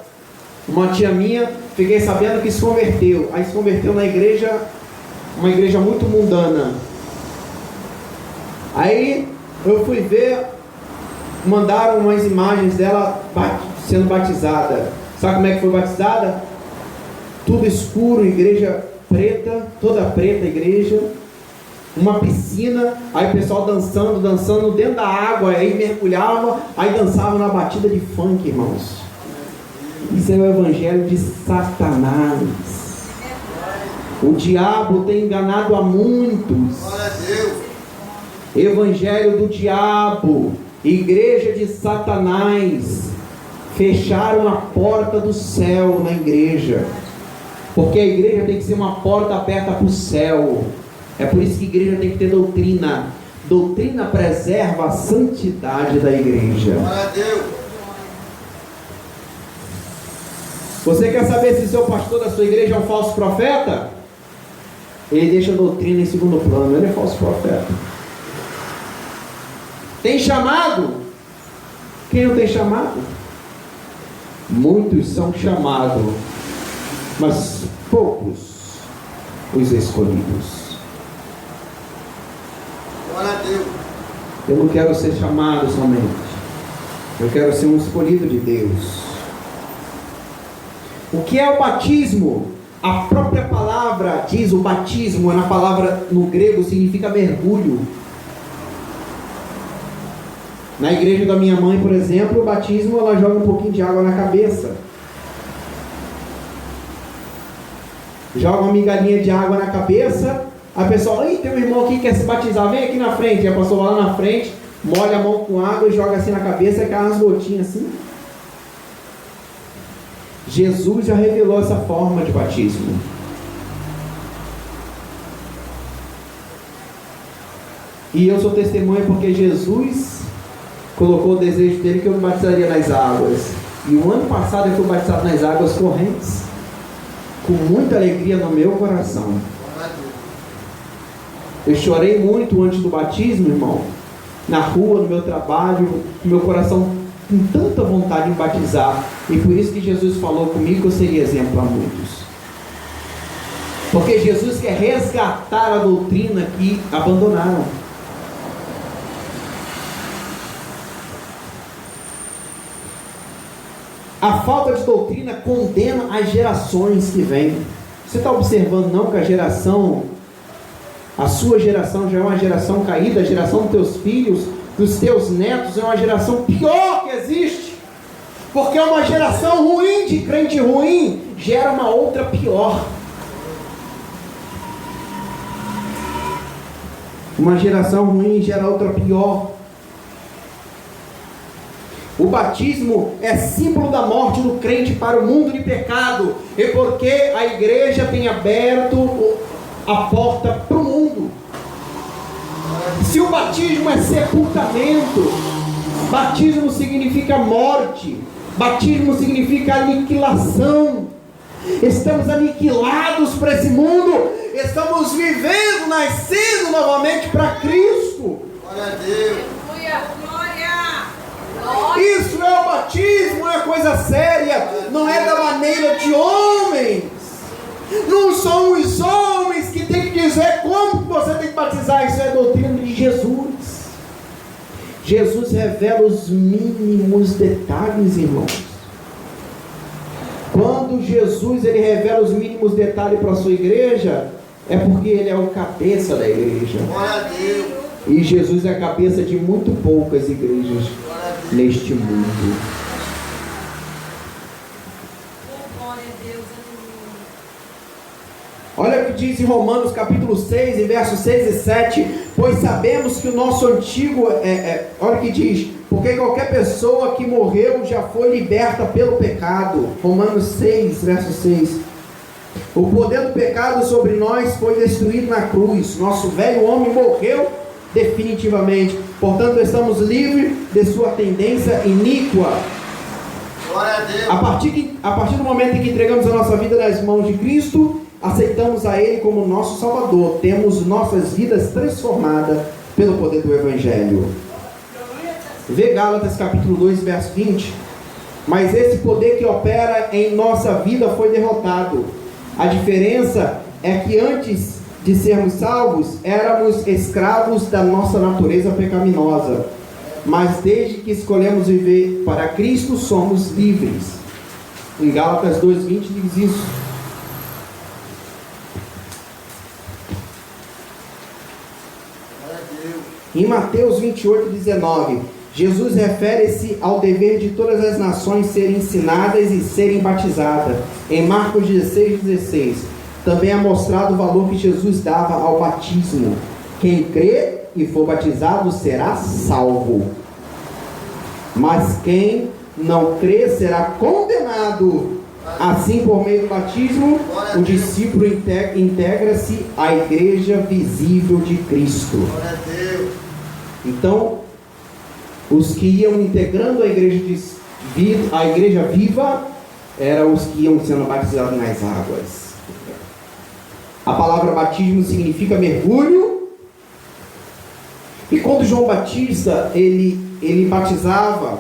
uma tia minha, fiquei sabendo que se converteu. Aí se converteu na igreja, uma igreja muito mundana. Aí eu fui ver, mandaram umas imagens dela sendo batizada. Sabe como é que foi batizada? Tudo escuro, igreja preta, toda preta a igreja, uma piscina, aí o pessoal dançando dentro da água, aí mergulhava, aí dançava na batida de funk, irmãos. Isso é o evangelho de Satanás. O diabo tem enganado a muitos. Glória a Deus. Evangelho do diabo, igreja de Satanás, fecharam a porta do céu na igreja, porque a igreja tem que ser uma porta aberta para o céu. É por isso que a igreja tem que ter doutrina. Doutrina preserva a santidade da igreja. Glória a Deus. Você quer saber se seu pastor da sua igreja é um falso profeta? Ele deixa a doutrina em segundo plano, ele é falso profeta. Tem chamado? Quem não tem chamado? Muitos são chamados, mas poucos os escolhidos. Glória a Deus. Eu não quero ser chamado somente, eu quero ser um escolhido de Deus. O que é o batismo? A própria palavra diz, o batismo, na palavra no grego, significa mergulho. Na igreja da minha mãe, por exemplo, o batismo, ela joga um pouquinho de água na cabeça. Joga uma migalhinha de água na cabeça, a pessoa, tem um irmão aqui que quer se batizar, vem aqui na frente. E a pessoa vai lá na frente, molha a mão com água e joga assim na cabeça e cai umas gotinhas assim. Jesus já revelou essa forma de batismo. E eu sou testemunha porque Jesus colocou o desejo dele que eu me batizaria nas águas. E o ano passado eu fui batizado nas águas correntes, com muita alegria no meu coração. Eu chorei muito antes do batismo, irmão, na rua, no meu trabalho, meu coração com tanta vontade de batizar. E por isso que Jesus falou comigo que eu seria exemplo a muitos. Porque Jesus quer resgatar a doutrina que abandonaram. A falta de doutrina condena as gerações que vêm. Você está observando não que a sua geração já é uma geração caída, a geração dos teus filhos, dos teus netos é uma geração pior que existe. Porque uma geração ruim, de crente ruim, gera uma outra pior. Uma geração ruim gera outra pior. O batismo é símbolo da morte do crente para o mundo de pecado. E porque a igreja tem aberto a porta para o mundo. Se o batismo é sepultamento, batismo significa morte, batismo significa aniquilação. Estamos aniquilados para esse mundo, estamos vivendo, nascendo novamente para Cristo. Glória a Deus. Isso é o batismo, é coisa séria, não é da maneira de homens. Não são os homens que tem que dizer como você tem que batizar. Isso é a doutrina de Jesus. Jesus revela os mínimos detalhes, irmãos. Quando Jesus ele revela os mínimos detalhes para a sua igreja, é porque ele é o cabeça da igreja. Glória a Deus. E Jesus é a cabeça de muito poucas igrejas neste mundo. Olha o que diz em Romanos capítulo 6, em versos 6 e 7. Pois sabemos que o nosso antigo... olha o que diz. Porque qualquer pessoa que morreu já foi liberta pelo pecado. Romanos 6, verso 6. O poder do pecado sobre nós foi destruído na cruz. Nosso velho homem morreu definitivamente. Portanto, estamos livres de sua tendência iníqua. Glória a Deus. A partir do momento em que entregamos a nossa vida nas mãos de Cristo, aceitamos a Ele como nosso Salvador, temos nossas vidas transformadas pelo poder do Evangelho. Vê Gálatas capítulo 2, verso 20. Mas esse poder que opera em nossa vida foi derrotado. A diferença é que antes de sermos salvos, éramos escravos da nossa natureza pecaminosa. Mas desde que escolhemos viver para Cristo, somos livres. Em Gálatas 2,20 diz isso. Em Mateus 28,19, Jesus refere-se ao dever de todas as nações serem ensinadas e serem batizadas. Em Marcos 16,16, também é mostrado o valor que Jesus dava ao batismo. Quem crê e for batizado será salvo, mas quem não crê será condenado. Assim, por meio do batismo, o discípulo integra-se à igreja visível de Cristo. Então, os que iam integrando a igreja viva eram os que iam sendo batizados nas águas. A palavra batismo significa mergulho. E quando João Batista ele batizava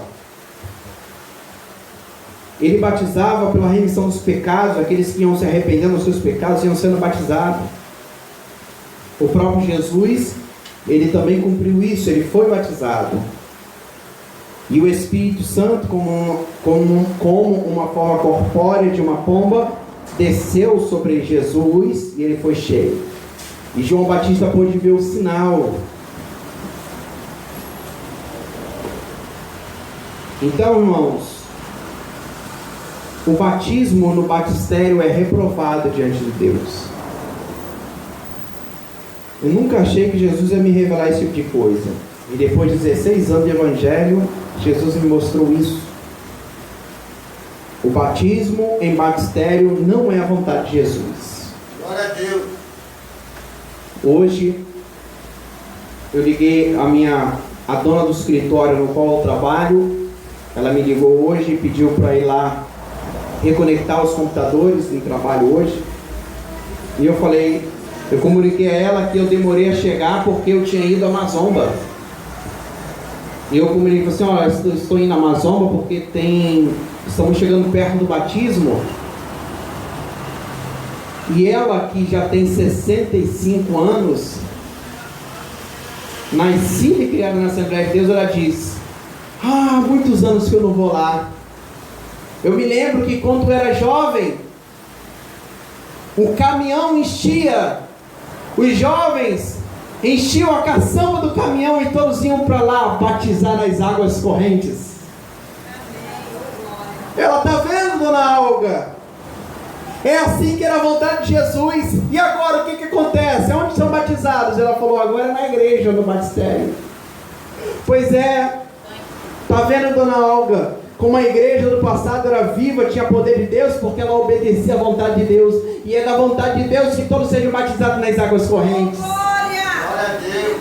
pela remissão dos pecados, aqueles que iam se arrependendo dos seus pecados iam sendo batizados. O próprio Jesus, ele também cumpriu isso, ele foi batizado. E o Espírito Santo, como uma forma corpórea de uma pomba, desceu sobre Jesus e ele foi cheio. E João Batista pôde ver o sinal. Então, irmãos, o batismo no batistério é reprovado diante de Deus. Eu nunca achei que Jesus ia me revelar esse tipo de coisa. E depois de 16 anos de evangelho, Jesus me mostrou isso. O batismo em batistério não é a vontade de Jesus. Glória a Deus. Hoje, eu liguei a dona do escritório no qual eu trabalho. Ela me ligou hoje e pediu para ir lá reconectar os computadores em trabalho hoje. E eu comuniquei a ela que eu demorei a chegar porque eu tinha ido a Mazomba. E eu comuniquei assim, olha, estou indo a Mazomba porque estamos chegando perto do batismo. E ela, que já tem 65 anos, nascida e criada na Assembleia de Deus, ela diz: há muitos anos que eu não vou lá. Eu me lembro que quando eu era jovem, o caminhão enchia, os jovens enchiam a caçamba do caminhão e todos iam para lá batizar nas águas correntes. Ela está vendo, dona Olga? É assim que era a vontade de Jesus. E agora o que acontece? Onde são batizados? Ela falou: agora é na igreja, no batistério. Pois é. Está vendo, dona Olga? Como a igreja do passado era viva, tinha poder de Deus, porque ela obedecia à vontade de Deus. E é da vontade de Deus que todos sejam batizados nas águas correntes. Glória a Deus.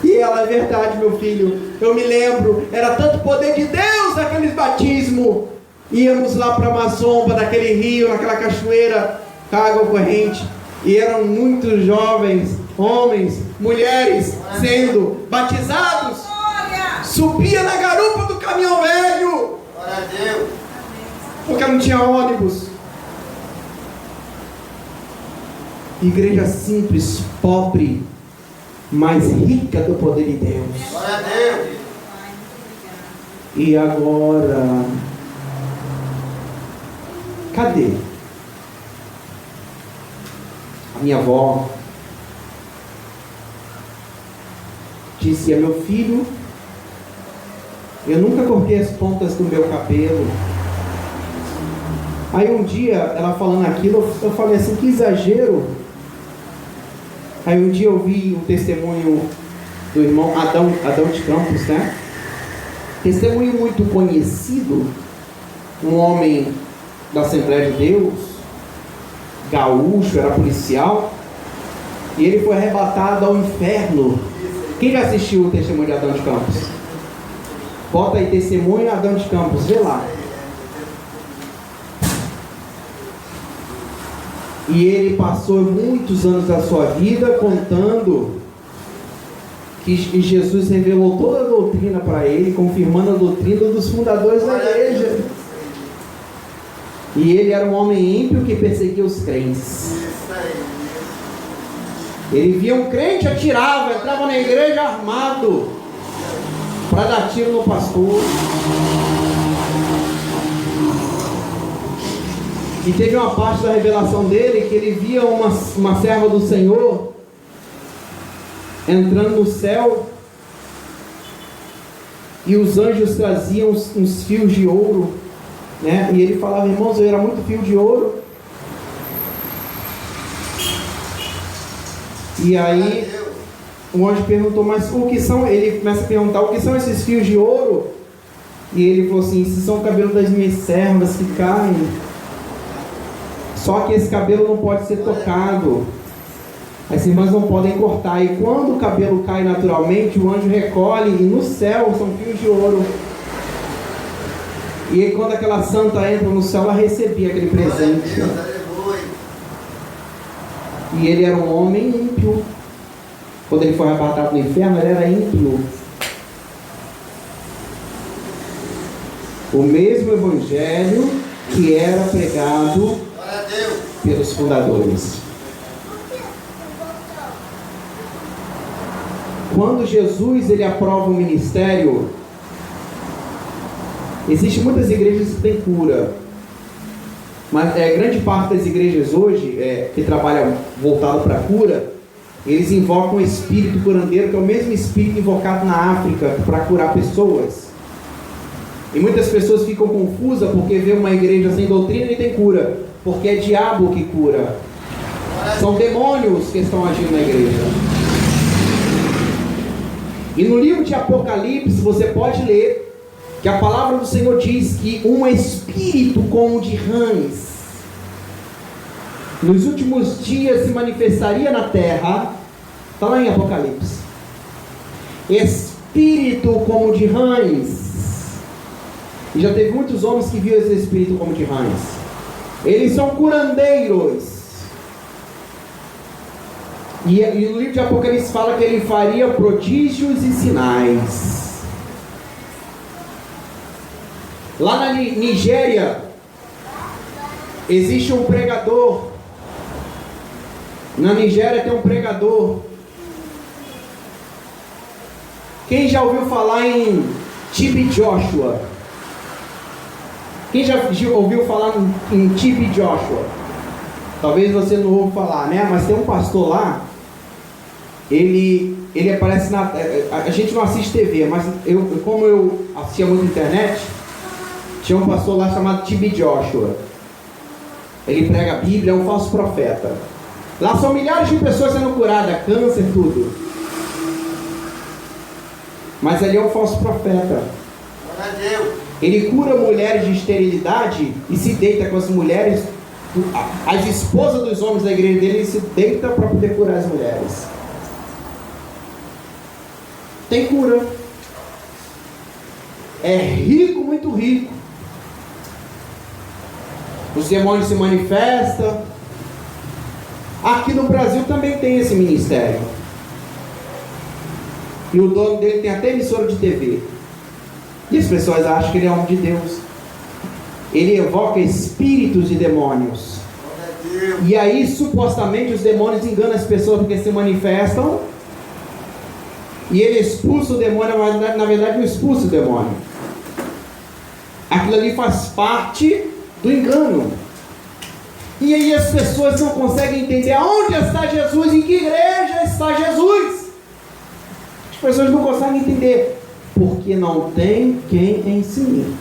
E ela, é verdade, meu filho. Eu me lembro, era tanto poder de Deus naqueles batismos. Íamos lá para a Mazomba, naquele rio, naquela cachoeira, com água corrente. E eram muitos jovens, homens, mulheres, sendo batizados. Subia na garupa do caminhão velho. Glória a Deus. Porque não tinha ônibus. Igreja simples, pobre, mas rica do poder de Deus. Glória a Deus. E agora, cadê? A minha avó disse: meu filho, eu nunca cortei as pontas do meu cabelo. Aí um dia, ela falando aquilo, eu falei assim: que exagero. Aí um dia eu vi o testemunho do irmão Adão de Campos, né? Testemunho muito conhecido, um homem da Assembleia de Deus, gaúcho, era policial, e ele foi arrebatado ao inferno Quem já assistiu o testemunho de Adão de Campos? Bota aí testemunho Adão de Campos, vê lá. E ele passou muitos anos da sua vida contando que Jesus revelou toda a doutrina para ele, confirmando a doutrina dos fundadores da igreja. E ele era um homem ímpio que perseguia os crentes. Ele via um crente, atirava, entrava na igreja armado para dar tiro no pastor. E teve uma parte da revelação dele que ele via uma serva do Senhor entrando no céu, e os anjos traziam uns fios de ouro, né? E ele falava: irmãos, eu era muito fio de ouro. E aí o anjo perguntou: mas o que são? Ele começa a perguntar: o que são esses fios de ouro? E ele falou assim: esses são o cabelo das minhas servas que caem. Só que esse cabelo não pode ser tocado, as irmãs não podem cortar. E quando o cabelo cai naturalmente, o anjo recolhe, e no céu são fios de ouro. E aí, quando aquela santa entra no céu, ela recebia aquele presente. E ele era um homem ímpio. Quando ele foi arrebatado no inferno, ele era ímpio. O mesmo evangelho que era pregado pelos fundadores. Quando Jesus ele aprova o ministério, existem muitas igrejas que têm cura, mas grande parte das igrejas hoje que trabalham voltado para a cura, eles invocam o espírito curandeiro, que é o mesmo espírito invocado na África para curar pessoas. E muitas pessoas ficam confusas porque vê uma igreja sem doutrina e tem cura, porque é diabo que cura, são demônios que estão agindo na igreja. E no livro de Apocalipse você pode ler que a palavra do Senhor diz que um espírito como de rãs nos últimos dias se manifestaria na terra. Está lá em Apocalipse. Espírito como de rãs. E já teve muitos homens que viram esse espírito como de rãs. Eles são curandeiros. E no livro de Apocalipse fala que ele faria prodígios e sinais. Lá na Nigéria existe um pregador. Na Nigéria tem um pregador. Quem já ouviu falar em TB Joshua? Quem já ouviu falar em TB Joshua? Talvez você não ouça falar, né? Mas tem um pastor lá. Ele aparece na... A gente não assiste TV, mas como eu assistia muito internet, tinha um pastor lá chamado TB Joshua. Ele prega a Bíblia, é um falso profeta. Lá são milhares de pessoas sendo curadas, câncer, tudo. Mas ele é um falso profeta. Ele cura mulheres de esterilidade e se deita com as mulheres, as esposas dos homens da igreja dele, ele se deita para poder curar as mulheres. Tem cura. É rico, muito rico. Os demônios se manifestam. Aqui no Brasil também tem esse ministério. E o dono dele tem até emissora de TV. E as pessoas acham que ele é homem de Deus. Ele evoca espíritos de demônios. E aí supostamente os demônios enganam as pessoas porque se manifestam. E ele expulsa o demônio, mas na verdade não expulsa o demônio. Aquilo ali faz parte do engano. E aí as pessoas não conseguem entender aonde está Jesus, em que igreja está Jesus. As pessoas não conseguem entender, porque não tem quem ensine.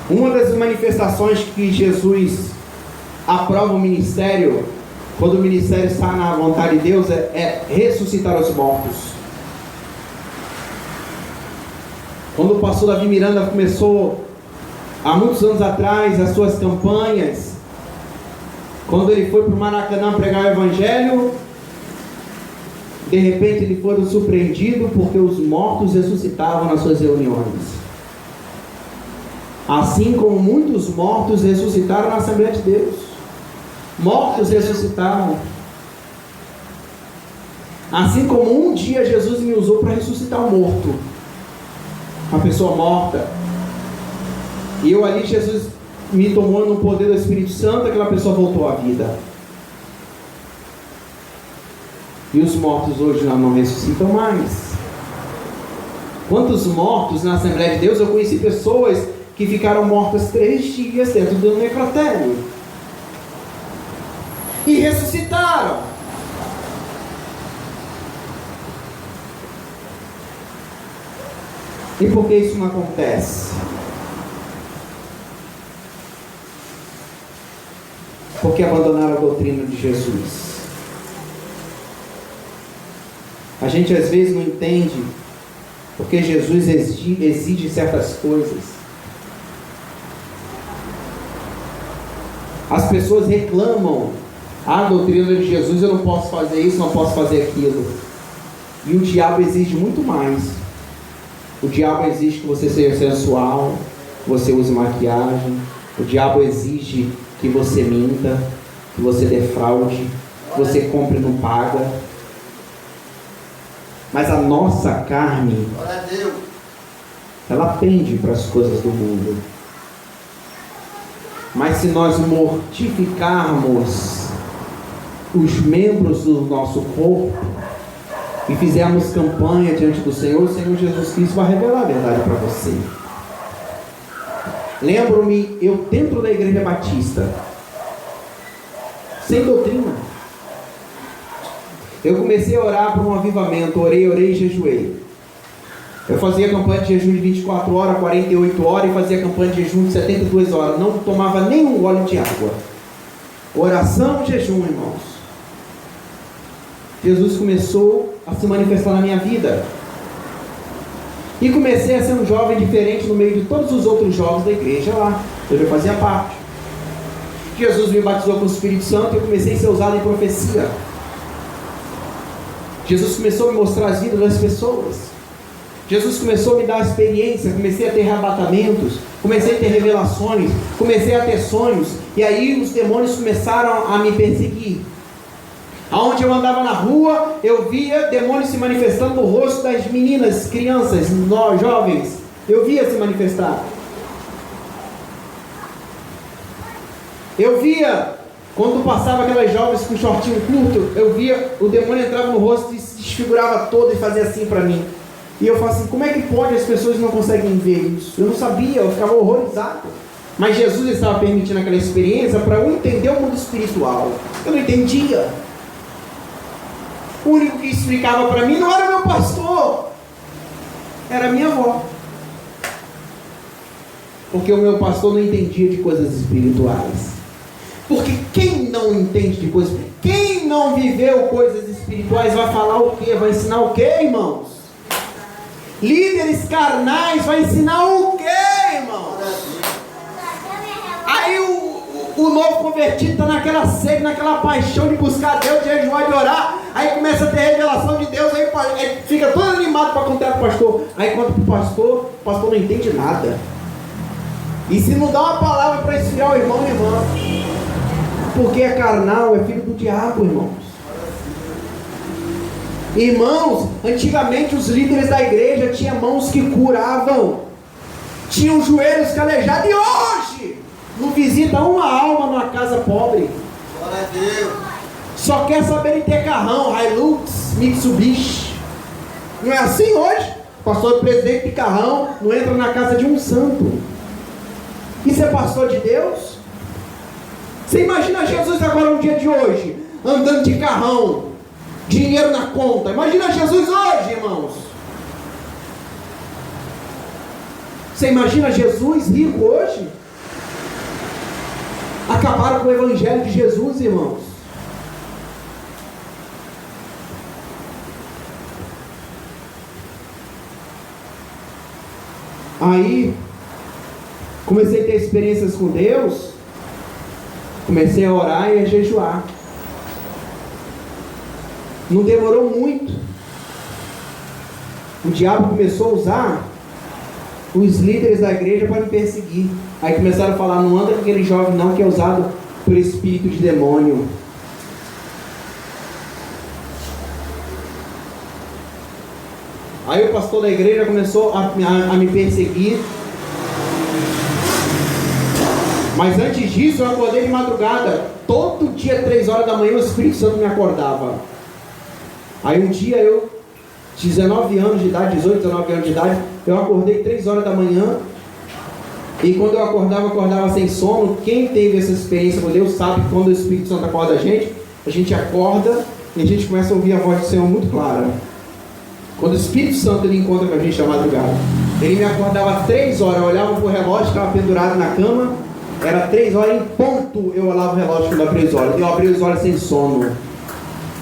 Uma das manifestações que Jesus aprova o ministério, quando o ministério está na vontade de Deus, é ressuscitar os mortos. Quando o pastor Davi Miranda começou, há muitos anos atrás, as suas campanhas, Quando ele foi para o Maracanã pregar o Evangelho, de repente ele foi surpreendido porque os mortos ressuscitavam nas suas reuniões. Assim como muitos mortos ressuscitaram na Assembleia de Deus. Mortos ressuscitaram. Assim como um dia Jesus me usou para ressuscitar um morto, uma pessoa morta, e eu ali, Jesus me tomou no poder do Espírito Santo, aquela pessoa voltou à vida. E os mortos hoje não ressuscitam mais. Quantos mortos na Assembleia de Deus? Eu conheci pessoas que ficaram mortas 3 dias dentro do necrotério e ressuscitaram. E por que isso não acontece? Porque abandonaram a doutrina de Jesus. A gente às vezes não entende porque Jesus exige certas coisas. As pessoas reclamam: a doutrina de Jesus, eu não posso fazer isso, não posso fazer aquilo. E o diabo exige muito mais. O diabo exige que você seja sensual, que você use maquiagem. O diabo exige que você minta, que você defraude, que você compre e não paga. Mas a nossa carne, ela pende para as coisas do mundo. Mas se nós mortificarmos os membros do nosso corpo e fizermos campanha diante do Senhor, o Senhor Jesus Cristo vai revelar a verdade para você. Lembro-me, eu dentro da Igreja Batista, sem doutrina, eu comecei a orar por um avivamento, orei e jejuei. Eu fazia campanha de jejum de 24 horas, 48 horas, e fazia campanha de jejum de 72 horas, não tomava nenhum gole de água. Oração e jejum, irmãos. Jesus começou a se manifestar na minha vida. E comecei a ser um jovem diferente no meio de todos os outros jovens da igreja lá. Eu já fazia parte. Jesus me batizou com o Espírito Santo e eu comecei a ser usado em profecia. Jesus começou a me mostrar as vidas das pessoas. Jesus começou a me dar experiência. Comecei a ter arrebatamentos, comecei a ter revelações, comecei a ter sonhos. E aí os demônios começaram a me perseguir. Aonde eu andava na rua, eu via demônios se manifestando no rosto das meninas, crianças, jovens. Eu via se manifestar. Eu via, quando passava aquelas jovens com shortinho curto, eu via o demônio entrava no rosto e se desfigurava todo e fazia assim para mim. E eu falo assim: como é que pode, as pessoas não conseguem ver isso? Eu não sabia, eu ficava horrorizado. Mas Jesus estava permitindo aquela experiência para eu entender o mundo espiritual. Eu não entendia. O único que explicava para mim não era meu pastor, era minha avó. Porque o meu pastor não entendia de coisas espirituais. Porque quem não entende de coisas, quem não viveu coisas espirituais vai falar o quê? Vai ensinar o quê, irmãos? Líderes carnais vai ensinar o quê, irmãos? Aí o novo convertido está naquela sede, naquela paixão de buscar Deus, de jejuar, de orar. Aí começa a ter revelação de Deus, aí fica todo animado para contar para o pastor. Aí conta para o pastor não entende nada. E se não dá uma palavra para esfriar o irmão e irmã, porque é carnal, é filho do diabo, irmãos. Irmãos, antigamente os líderes da igreja tinham mãos que curavam, tinham joelhos calejados, e hoje não visita uma alma numa casa pobre. Glória a Deus. Só quer saber em ter carrão, Hilux, Mitsubishi. Não é assim hoje? Pastor presidente de carrão não entra na casa de um santo. Isso é pastor de Deus? Você imagina Jesus agora no dia de hoje, andando de carrão, dinheiro na conta. Imagina Jesus hoje, irmãos. Você imagina Jesus rico hoje? Acabaram com o evangelho de Jesus, irmãos. Aí comecei a ter experiências com Deus. Comecei a orar e a jejuar. Não demorou muito. O diabo começou a usar os líderes da igreja para me perseguir. Aí começaram a falar: não anda com aquele jovem não, que é usado por espírito de demônio. Aí o pastor da igreja começou a me perseguir. Mas antes disso eu acordei de madrugada. Todo dia, 3 horas da manhã, o Espírito Santo me acordava. Aí um dia eu, 19 anos de idade, 18, 19 anos de idade, eu acordei 3 horas da manhã. E quando eu acordava sem sono. Quem teve essa experiência com Deus sabe que quando o Espírito Santo acorda a gente acorda e a gente começa a ouvir a voz do Senhor muito clara. Quando o Espírito Santo ele encontra com a gente na madrugada, ele me acordava 3 horas, eu olhava para o relógio, estava pendurado na cama, era 3 horas em ponto, eu olhava o relógio quando abria os olhos, eu abria os olhos sem sono,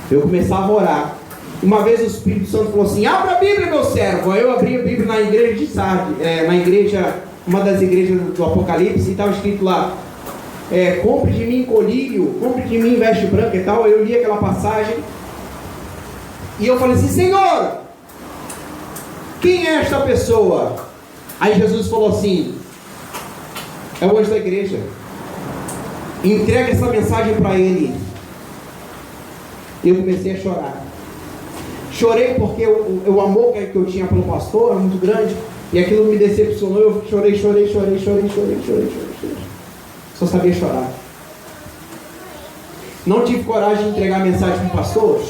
eu começava a orar. Uma vez o Espírito Santo falou assim: abra a Bíblia, meu servo. Aí eu abri a Bíblia na igreja de Sardes, uma das igrejas do Apocalipse, e estava escrito lá: compre de mim colírio, compre de mim veste branca e tal. Eu li aquela passagem e eu falei assim: Senhor, quem é esta pessoa? Aí Jesus falou assim: é o anjo da igreja, entrega essa mensagem para ele. Eu comecei a chorar. Chorei porque o amor que eu tinha pelo pastor era muito grande, e aquilo me decepcionou. Eu chorei. Só sabia chorar. Não tive coragem de entregar a mensagem para o pastor.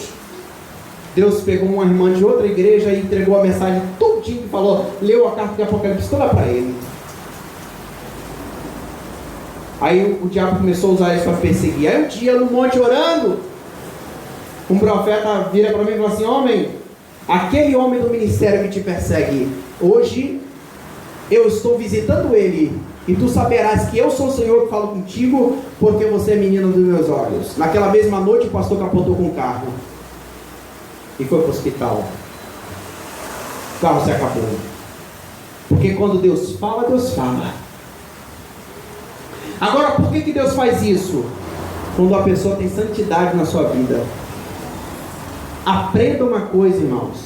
Deus pegou uma irmã de outra igreja e entregou a mensagem tudinho que falou, leu a carta de Apocalipse toda para ele. Aí o diabo começou a usar isso para perseguir. Aí um dia no monte orando, um profeta vira para mim e fala assim: homem, aquele homem do ministério que te persegue, hoje eu estou visitando ele, e tu saberás que eu sou o Senhor que falo contigo, porque você é menino dos meus olhos. Naquela mesma noite o pastor capotou com o carro e foi para o hospital. O carro se acabou. Porque quando Deus fala, Deus fala. Agora, por que Deus faz isso? Quando a pessoa tem santidade na sua vida. Aprenda uma coisa, irmãos: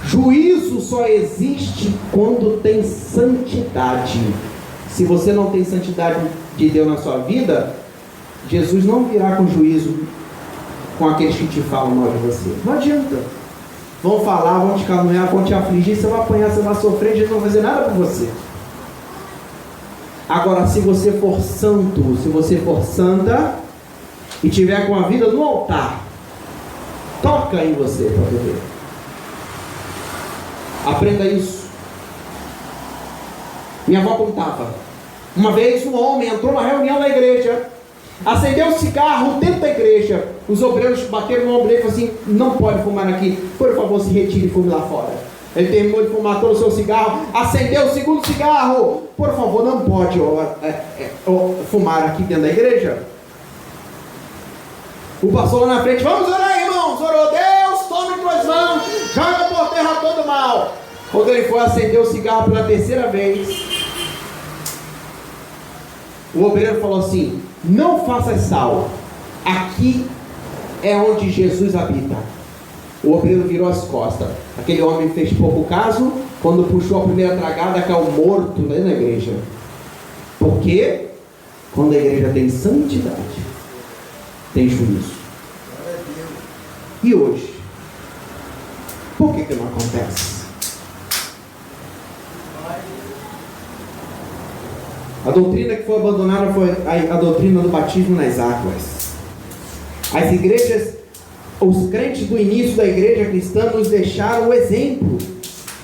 juízo só existe quando tem santidade. Se você não tem santidade de Deus na sua vida, Jesus não virá com juízo com aqueles que te falam mal de você. Não adianta. Vão falar, vão te caluniar, vão te afligir, você vai apanhar, você vai sofrer, Jesus não vai fazer nada por você. Agora, se você for santo, se você for santa e tiver com a vida no altar, toca em você para viver. Aprenda isso. Minha avó contava. Uma vez um homem entrou na reunião da igreja, acendeu um cigarro dentro da igreja. Os obreiros bateram no ombro dele e falaram assim: não pode fumar aqui, por favor se retire e fume lá fora. Ele terminou de fumar todo o seu cigarro, acendeu o segundo cigarro. Por favor, não pode fumar aqui dentro da igreja. O pastor lá na frente: vamos orar, irmãos. Orou: Deus, tome tuas mãos, joga por terra todo mal. Quando ele foi acender o cigarro pela terceira vez, o obreiro falou assim: não faça sal, aqui é onde Jesus habita. O obreiro virou as costas. Aquele homem fez pouco caso. Quando puxou a primeira tragada, caiu morto na igreja. Por quê? Quando a igreja tem santidade, tem juízo. E hoje? Por que não acontece? A doutrina que foi abandonada foi a doutrina do batismo nas águas. As igrejas, os crentes do início da igreja cristã nos deixaram o exemplo.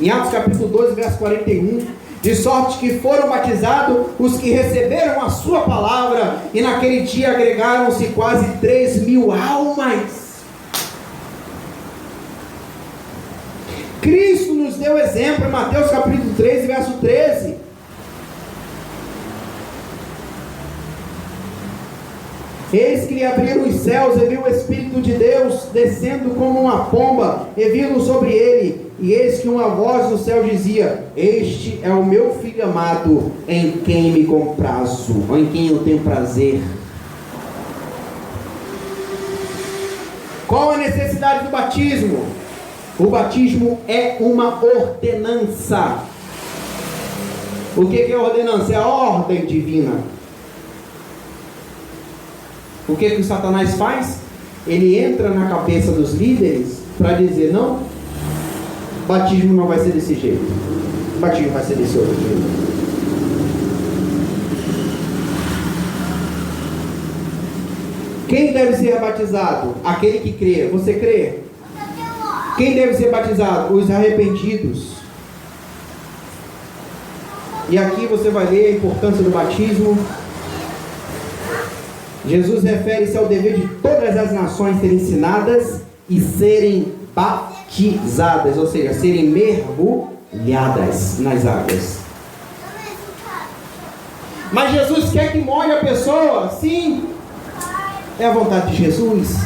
Em Atos capítulo 12, verso 41, de sorte que foram batizados os que receberam a sua palavra, e naquele dia agregaram-se quase 3.000 almas. Cristo nos deu exemplo em Mateus capítulo 13, verso 13. Eis que lhe abriram os céus, e viu o Espírito de Deus descendo como uma pomba, e vindo sobre ele. E eis que uma voz do céu dizia: este é o meu filho amado, em quem me comprazo, ou em quem eu tenho prazer. Qual a necessidade do batismo? O batismo é uma ordenança. O que é ordenança? É a ordem divina. O que o Satanás faz? Ele entra na cabeça dos líderes para dizer: não, batismo não vai ser desse jeito, batismo vai ser desse outro jeito. Quem deve ser batizado? Aquele que crê. Você crê? Quem deve ser batizado? Os arrependidos. E aqui você vai ler a importância do batismo. Jesus refere-se ao dever de todas as nações serem ensinadas e serem batizadas, ou seja, serem mergulhadas nas águas. Mas Jesus quer que molhe a pessoa? Sim. É a vontade de Jesus.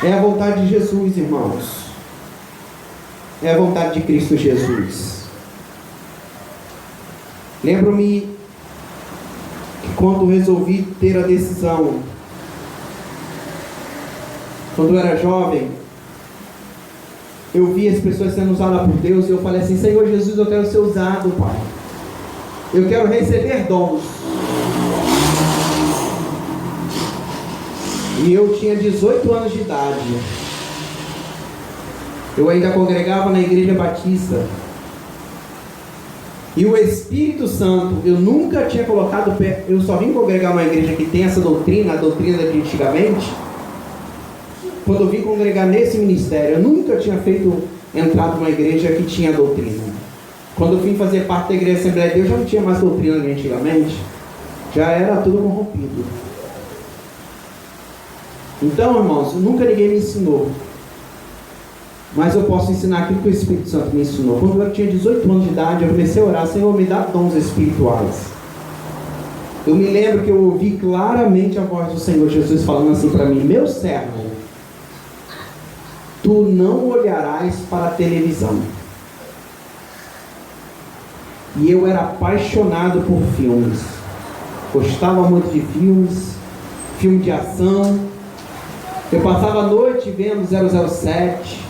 É a vontade de Jesus, irmãos. É a vontade de Cristo Jesus. Lembro-me que quando resolvi ter a decisão, quando eu era jovem, eu vi as pessoas sendo usadas por Deus e eu falei assim: Senhor Jesus, eu quero ser usado, Pai. Eu quero receber dons. E eu tinha 18 anos de idade. Eu ainda congregava na igreja batista. E o Espírito Santo, eu nunca tinha colocado pé. Eu só vim congregar uma igreja que tem essa doutrina, a doutrina de antigamente. Quando eu vim congregar nesse ministério, eu nunca tinha entrado numa igreja que tinha doutrina. Quando eu vim fazer parte da igreja Assembleia de Deus, já não tinha mais doutrina de antigamente. Já era tudo corrompido. Então, irmãos, nunca ninguém me ensinou. Mas eu posso ensinar aquilo que o Espírito Santo me ensinou. Quando eu tinha 18 anos de idade, eu comecei a orar: Senhor, me dá dons espirituais. Eu me lembro que eu ouvi claramente a voz do Senhor Jesus falando assim para mim: meu servo, tu não olharás para a televisão. E eu era apaixonado por filmes. Gostava muito de filmes, filme de ação. Eu passava a noite vendo 007.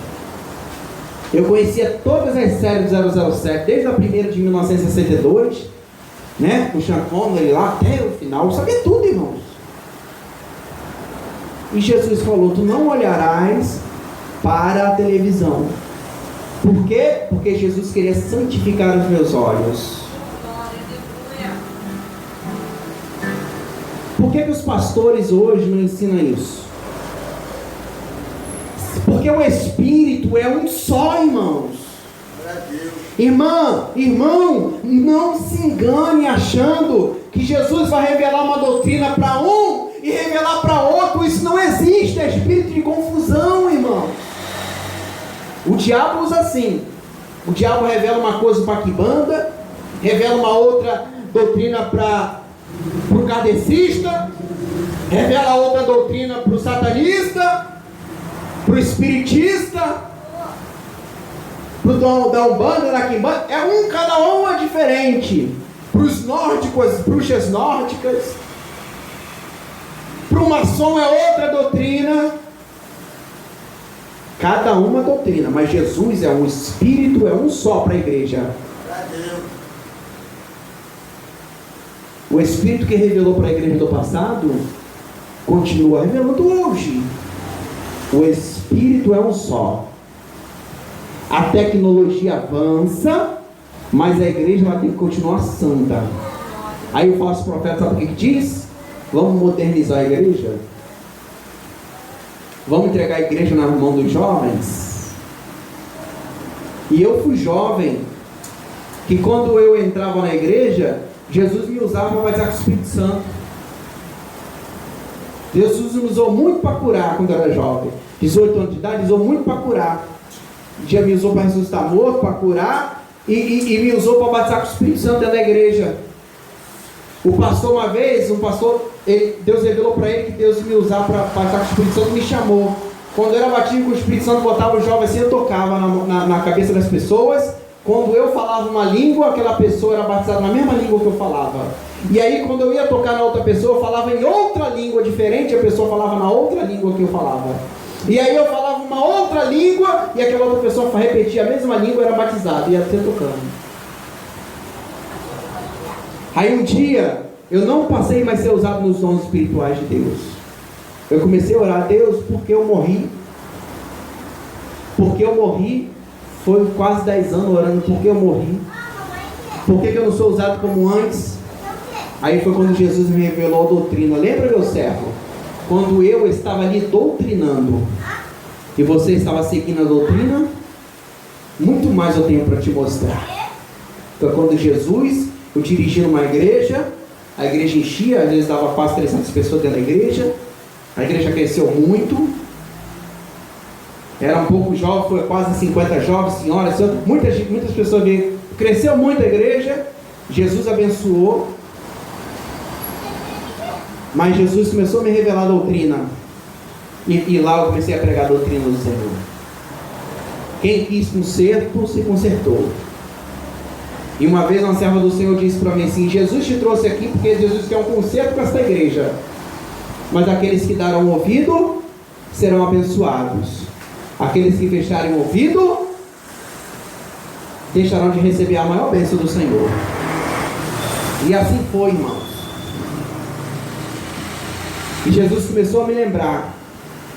Eu conhecia todas as séries do 007, desde a primeira de 1962, né? O Sean Connery lá até o final. Eu sabia tudo, irmãos. E Jesus falou: tu não olharás para a televisão. Por quê? Porque Jesus queria santificar os meus olhos. Por que os pastores hoje não ensinam isso? Porque o Espírito é um só, irmãos. Irmão, não se engane achando que Jesus vai revelar uma doutrina para um e revelar para outro. Isso não existe, é espírito de confusão, irmão. O diabo usa assim. O diabo revela uma coisa para a quibanda, revela uma outra doutrina para o kardecista, revela outra doutrina para o satanista, para o espiritista, para o da Umbanda, da Quimbanda. Cada um é diferente. Para os nórdicos, as bruxas nórdicas. Para o maçom é outra doutrina. Cada uma doutrina, mas Jesus é um Espírito, é um só para a igreja. O Espírito que revelou para a igreja do passado continua revelando hoje. O Espírito é um só. A tecnologia avança, mas a igreja ela tem que continuar santa. Aí o falso profeta sabe o que diz? Vamos modernizar a igreja? Vamos entregar a igreja na mão dos jovens? E eu fui jovem, que quando eu entrava na igreja, Jesus me usava para batizar com o Espírito Santo. Jesus me usou muito para curar quando eu era jovem. 18 anos de idade, usou muito para curar. Já me usou para ressuscitar morto, para curar, e me usou para batizar com o Espírito Santo dentro da igreja. O pastor, uma vez, Deus revelou para ele que Deus me usava para batizar com o Espírito Santo e me chamou. Quando eu era batido com o Espírito Santo, botava o jovem assim, eu tocava na cabeça das pessoas, quando eu falava uma língua, aquela pessoa era batizada na mesma língua que eu falava. E aí quando eu ia tocar na outra pessoa, eu falava em outra língua diferente, a pessoa falava na outra língua que eu falava. E aí eu falava uma outra língua, e aquela outra pessoa repetia a mesma língua, era batizada, ia ser tocando. Aí um dia, eu não passei mais a ser usado nos dons espirituais de Deus. Eu comecei a orar a Deus porque eu morri. Porque eu morri, foi quase 10 anos orando porque eu morri. Por que eu não sou usado como antes? Aí foi quando Jesus me revelou a doutrina. Lembra, meu servo? Quando eu estava ali doutrinando e você estava seguindo a doutrina, muito mais eu tenho para te mostrar. Foi quando Jesus, eu dirigindo uma igreja, a igreja enchia, às vezes dava quase 300 pessoas dentro da igreja, a igreja cresceu muito, era um pouco jovem, foi quase 50 jovens, senhoras, muitas pessoas veio, cresceu muito a igreja, Jesus abençoou, mas Jesus começou a me revelar a doutrina, e lá eu comecei a pregar a doutrina do Senhor. Quem quis conserto, se consertou. E uma vez uma serva do Senhor disse para mim assim: Jesus te trouxe aqui porque Jesus quer um conserto com esta igreja, mas aqueles que darão ouvido serão abençoados, aqueles que fecharem o ouvido deixarão de receber a maior bênção do Senhor. E assim foi, irmãos. E Jesus começou a me lembrar: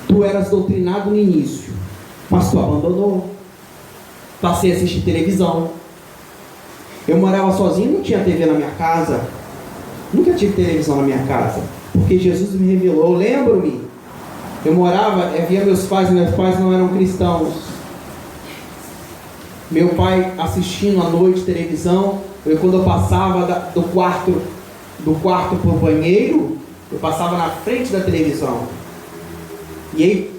tu eras doutrinado no início, mas tu abandonou. Passei a assistir televisão. Eu morava sozinho, não tinha TV na minha casa. Nunca tive televisão na minha casa, porque Jesus me revelou. Lembro-me, eu morava, via meus pais não eram cristãos. Meu pai assistindo à noite televisão. Quando eu passava do quarto para o banheiro, eu passava na frente da televisão. E aí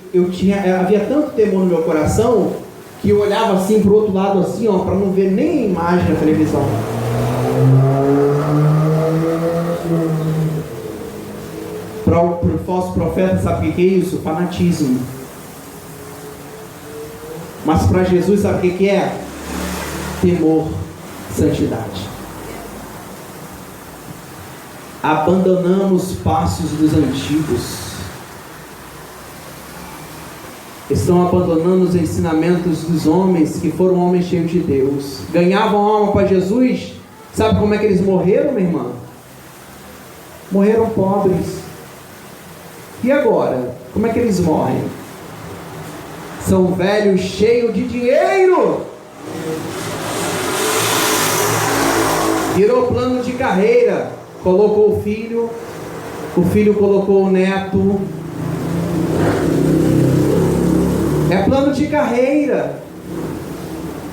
havia tanto temor no meu coração que eu olhava assim para o outro lado assim, ó, para não ver nem a imagem da televisão. Para o falso profeta, sabe o que é isso? Fanatismo. Mas para Jesus, sabe o que é? Temor, santidade. Abandonamos os passos dos antigos. Estão abandonando os ensinamentos dos homens que foram homens cheios de Deus. Ganhavam alma para Jesus. Sabe como é que eles morreram, minha irmã? Morreram pobres. E agora? Como é que eles morrem? São velhos cheios de dinheiro. Virou plano de carreira. Colocou o filho colocou o neto. É plano de carreira.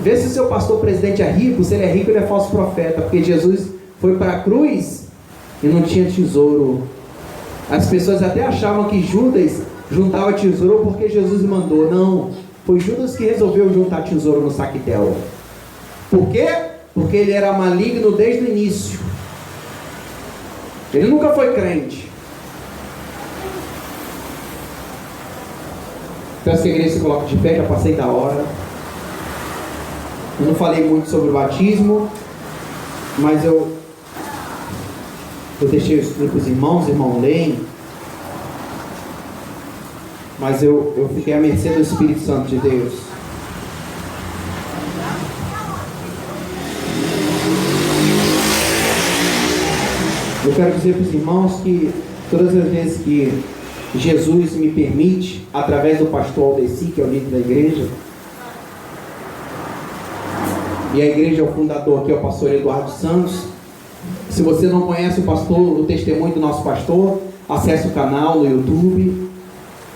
Vê se o seu pastor presidente é rico. Se ele é rico, ele é falso profeta. Porque Jesus foi para a cruz e não tinha tesouro. As pessoas até achavam que Judas juntava tesouro porque Jesus mandou. Não, foi Judas que resolveu juntar tesouro no saquetel. Por quê? Porque ele era maligno desde o início. Ele nunca foi crente. Peço que a igreja se coloque de pé, já passei da hora. Eu não falei muito sobre o batismo, mas eu deixei o estudo para os irmãos leem. Mas eu fiquei à mercê do Espírito Santo de Deus. Eu quero dizer para os irmãos que todas as vezes que Jesus me permite, através do pastor Aldeci, que é o líder da igreja, e a igreja é o fundador aqui, é o pastor Eduardo Santos. Se você não conhece o testemunho do nosso pastor, acesse o canal no YouTube.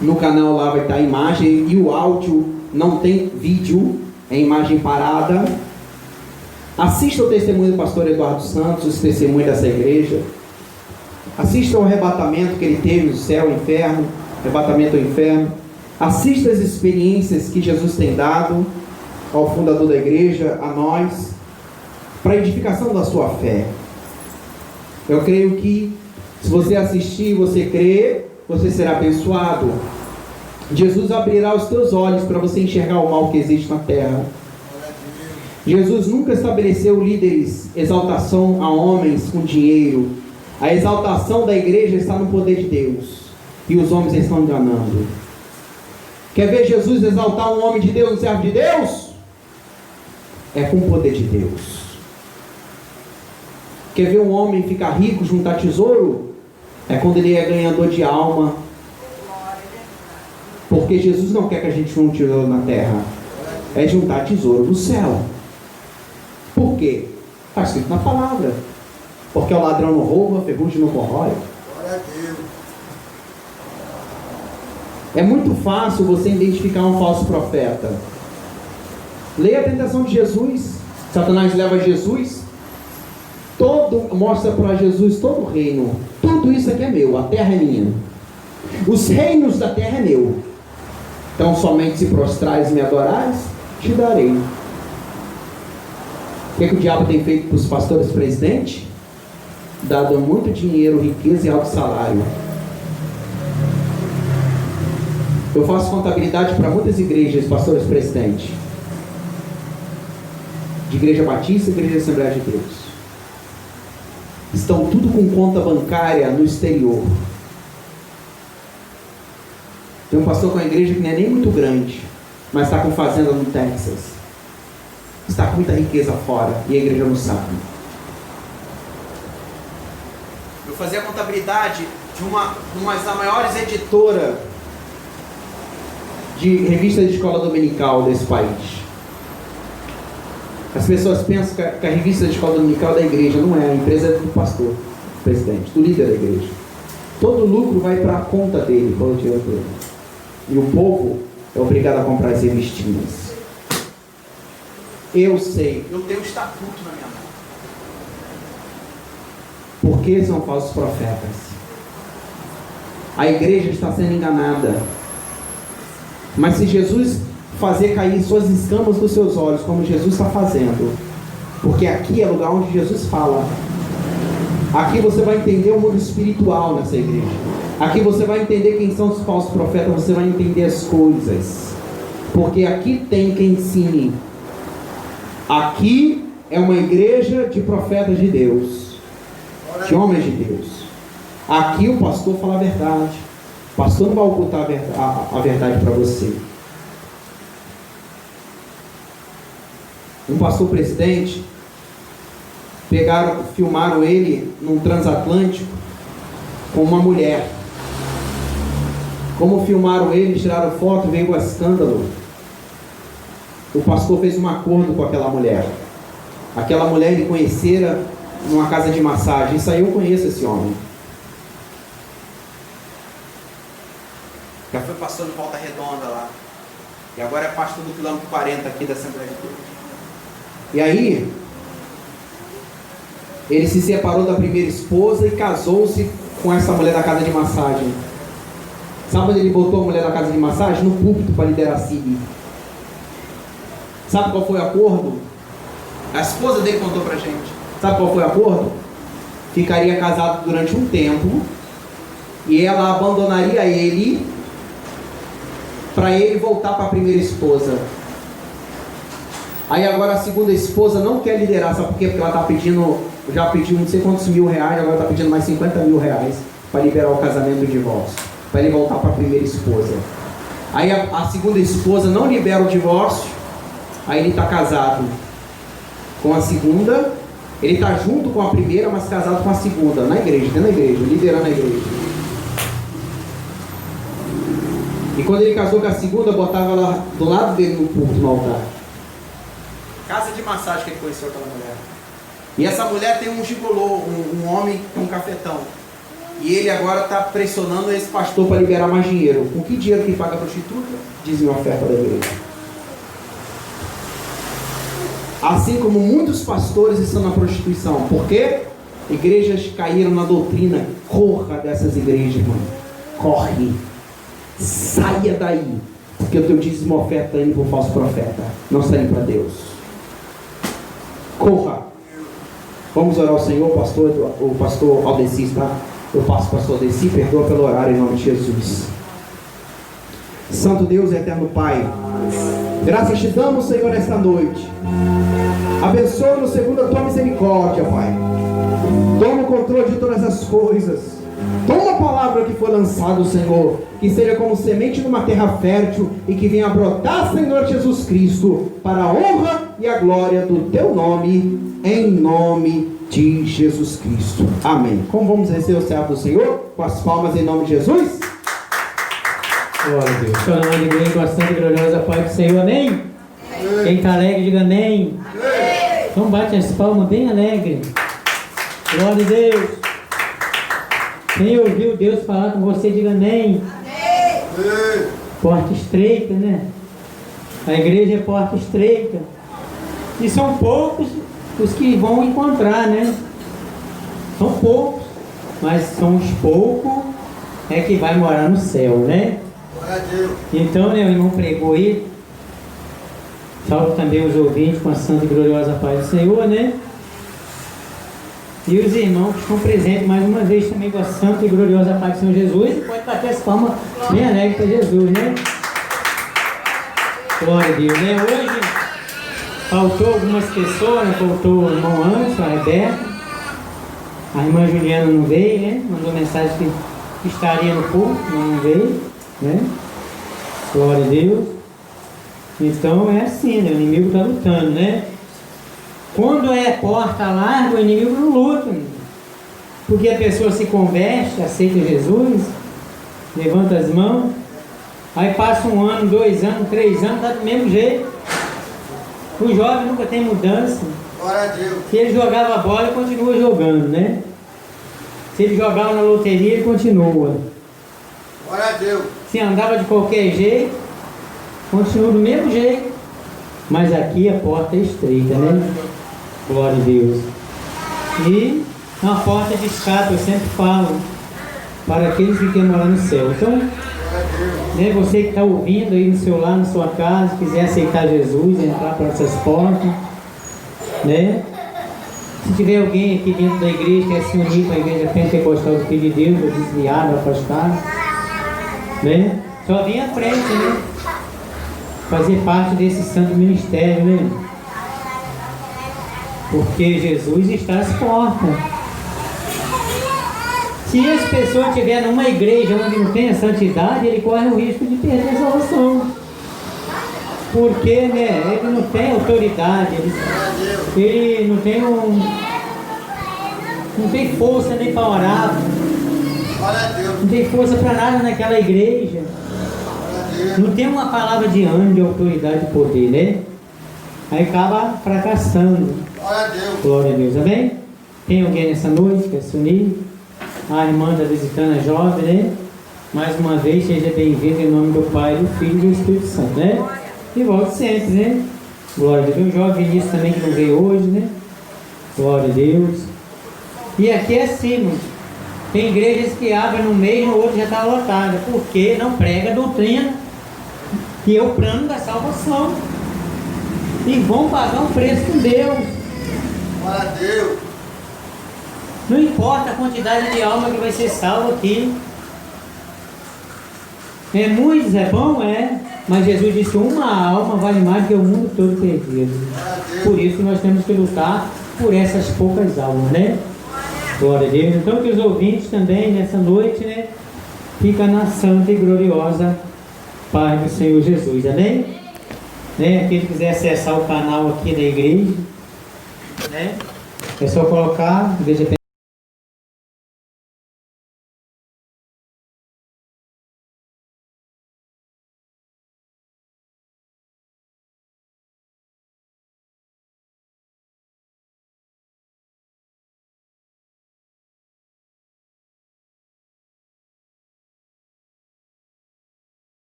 No canal lá vai estar a imagem e o áudio, não tem vídeo, é imagem parada. Assista o testemunho do pastor Eduardo Santos, os testemunhos dessa igreja. Assista o arrebatamento que ele teve no céu, inferno, arrebatamento ao inferno. Assista as experiências que Jesus tem dado ao fundador da igreja, a nós, para a edificação da sua fé. Eu creio que se você assistir, você crer, você será abençoado. Jesus abrirá os teus olhos para você enxergar o mal que existe na terra. Jesus nunca estabeleceu líderes, exaltação a homens com dinheiro. A exaltação da igreja está no poder de Deus. E os homens estão enganando. Quer ver Jesus exaltar um homem de Deus, um servo de Deus? É com o poder de Deus. Quer ver um homem ficar rico, juntar tesouro? É quando ele é ganhador de alma. Porque Jesus não quer que a gente junte tesouro na terra. É juntar tesouro no céu. Por quê? Está escrito na palavra. Porque o ladrão não rouba, a ferrugem não corrói. Glória a Deus. É muito fácil você identificar um falso profeta. Leia a tentação de Jesus. Satanás leva Jesus. Mostra para Jesus todo o reino. Tudo isso aqui é meu, a terra é minha. Os reinos da terra é meu. Então somente se prostrares e me adorares, te darei. O que o diabo tem feito para os pastores presidentes? Dado muito dinheiro, riqueza e alto salário. Eu faço contabilidade para muitas igrejas, pastores presidentes. De igreja batista e igreja de Assembleia de Deus. Estão tudo com conta bancária no exterior. Tem um pastor com uma igreja que não é nem muito grande, mas está com fazenda no Texas. Está com muita riqueza fora e a igreja não sabe. Eu fazia a contabilidade de uma das maiores editoras de revista de escola dominical desse país. As pessoas pensam que a revista de escola dominical é da igreja. Não é, a empresa é do pastor, do presidente, do líder da igreja. Todo o lucro vai para a conta dele, para o diretor. E o povo é obrigado a comprar as revistinhas. Eu sei, eu tenho um estatuto na minha mão. Porque são falsos profetas. A igreja está sendo enganada. Mas se Jesus fazer cair suas escamas dos seus olhos, como Jesus está fazendo, porque aqui é o lugar onde Jesus fala. Aqui você vai entender o mundo espiritual nessa igreja. Aqui você vai entender quem são os falsos profetas. Você vai entender as coisas, porque aqui tem quem ensine. Aqui é uma igreja de profetas de Deus, de homens de Deus. Aqui o pastor fala a verdade. O pastor não vai ocultar a verdade para você. Um pastor presidente, filmaram ele num transatlântico com uma mulher. Como filmaram ele, tiraram foto, veio o escândalo. O pastor fez um acordo com aquela mulher. Aquela mulher ele conhecera numa casa de massagem. Isso aí eu conheço esse homem. Já foi pastor no Volta Redonda lá. E agora é pastor do quilômetro 40 aqui da Assembleia de Deus. E aí, ele se separou da primeira esposa e casou-se com essa mulher da casa de massagem. Sabe onde ele botou a mulher da casa de massagem? No púlpito para liderar a CIB. Sabe qual foi o acordo? A esposa dele contou pra gente. Sabe qual foi o acordo? Ficaria casado durante um tempo e ela abandonaria ele para ele voltar para a primeira esposa. Aí agora a segunda esposa não quer liderar, sabe por quê? Porque ela está pedindo, já pediu não sei quantos mil reais, agora está pedindo mais 50 mil reais para liberar o casamento e o divórcio, para ele voltar para a primeira esposa. Aí a segunda esposa não libera o divórcio, aí ele está casado com a segunda, ele está junto com a primeira, mas casado com a segunda, na igreja, dentro da igreja, liderando a igreja. E quando ele casou com a segunda, botava ela do lado dele no púlpito, no altar. Casa de massagem que ele conheceu aquela mulher. E essa mulher tem um gigolô, um homem com um cafetão. E ele agora está pressionando esse pastor para liberar mais dinheiro. Com que dinheiro que paga a prostituta? Dizem a oferta da igreja. Assim como muitos pastores estão na prostituição. Por quê? Igrejas caíram na doutrina. Corra dessas igrejas, irmão. Corre. Saia daí. Porque o teu dízimo oferta está indo para o falso profeta. Não está indo para Deus. Corra. Vamos orar ao Senhor, o pastor Aldeci está. Eu passo o pastor Aldeci, perdoa pelo horário em nome de Jesus. Santo Deus, eterno Pai, Graças te damos, Senhor, nesta noite. Abençoa-nos segundo a tua misericórdia, Pai. Toma o controle de todas as coisas. Toma a palavra que foi lançada, Senhor, que seja como semente numa terra fértil e que venha brotar, Senhor Jesus Cristo, para a honra e a glória do teu nome, em nome de Jesus Cristo. Amém. Como vamos receber o servo do Senhor? Com as palmas em nome de Jesus. Glória a Deus. Seu nome de bem, bastante gloriosa paz do Senhor, amém? Quem está alegre, diga amém. Então bate as palmas bem alegre. Glória a Deus. Quem ouviu Deus falar com você, diga amém. Porta estreita, né? A igreja é porta estreita. E são poucos os que vão encontrar, né? São poucos, mas são os poucos é que vai morar no céu, né? Então, né, o irmão pregou aí. Salve também os ouvintes com a santa e gloriosa paz do Senhor, né? E os irmãos que estão presentes mais uma vez também com a santa e gloriosa paz do Senhor Jesus. E pode bater as palmas bem alegre para Jesus, né? Glória a Deus, né? Hoje faltou algumas pessoas, né? Faltou o irmão Anderson, a Rebeca. A irmã Juliana não veio, né? Mandou mensagem que estaria no culto, mas não veio, né? Glória a Deus. Então é assim, né? O inimigo está lutando, né? Quando é porta larga, o inimigo não luta, né? Porque a pessoa se converte, aceita Jesus, levanta as mãos, aí passa 1 ano, 2 anos, 3 anos, está do mesmo jeito. O jovem nunca tem mudança. Glória a Deus. Se ele jogava bola, ele continua jogando, né? Se ele jogava na loteria, ele continua. Glória a Deus. Se andava de qualquer jeito, continua do mesmo jeito. Mas aqui a porta é estreita, né? Glória a Deus. E uma porta de escape, eu sempre falo, para aqueles que querem morar no céu. Então, né, você que está ouvindo aí no seu lar, na sua casa, quiser aceitar Jesus, entrar por essas portas, né? Se tiver alguém aqui dentro da igreja que quer se unir com a igreja pentecostal do Filho de Deus, ou desviado, afastado, né? Só vem à frente, né? Fazer parte desse santo ministério, né? Porque Jesus está às portas. Se as pessoas estiverem numa igreja onde não tem a santidade, ele corre o risco de perder a salvação. Porque, né, ele não tem autoridade, ele não tem não tem força nem para orar, não tem força para nada naquela igreja. Não tem uma palavra de ânimo, de autoridade e poder, né? Aí acaba fracassando. Glória a Deus. Glória a Deus, amém? Tem alguém nessa noite que quer se unir? A irmã está visitando a jovem, né? Mais uma vez, seja bem-vindo em nome do Pai, do Filho e do Espírito Santo, né? E volte sempre, né? Glória a Deus. Tem um jovem início também que não veio hoje, né? Glória a Deus. E aqui é assim, mano. Tem igrejas que abrem no meio e no outro já está lotada, porque não prega a doutrina que é o plano da salvação. E vão pagar um preço com Deus. Glória a Deus. Não importa a quantidade de alma que vai ser salva aqui. É muitos, é bom, é. Mas Jesus disse que uma alma vale mais que o mundo todo perdido. Por isso nós temos que lutar por essas poucas almas, né? Glória a Deus. Então que os ouvintes também nessa noite, né, fica na santa e gloriosa paz do Senhor Jesus, amém? Né? Quem quiser acessar o canal aqui da igreja, né, é só colocar igreja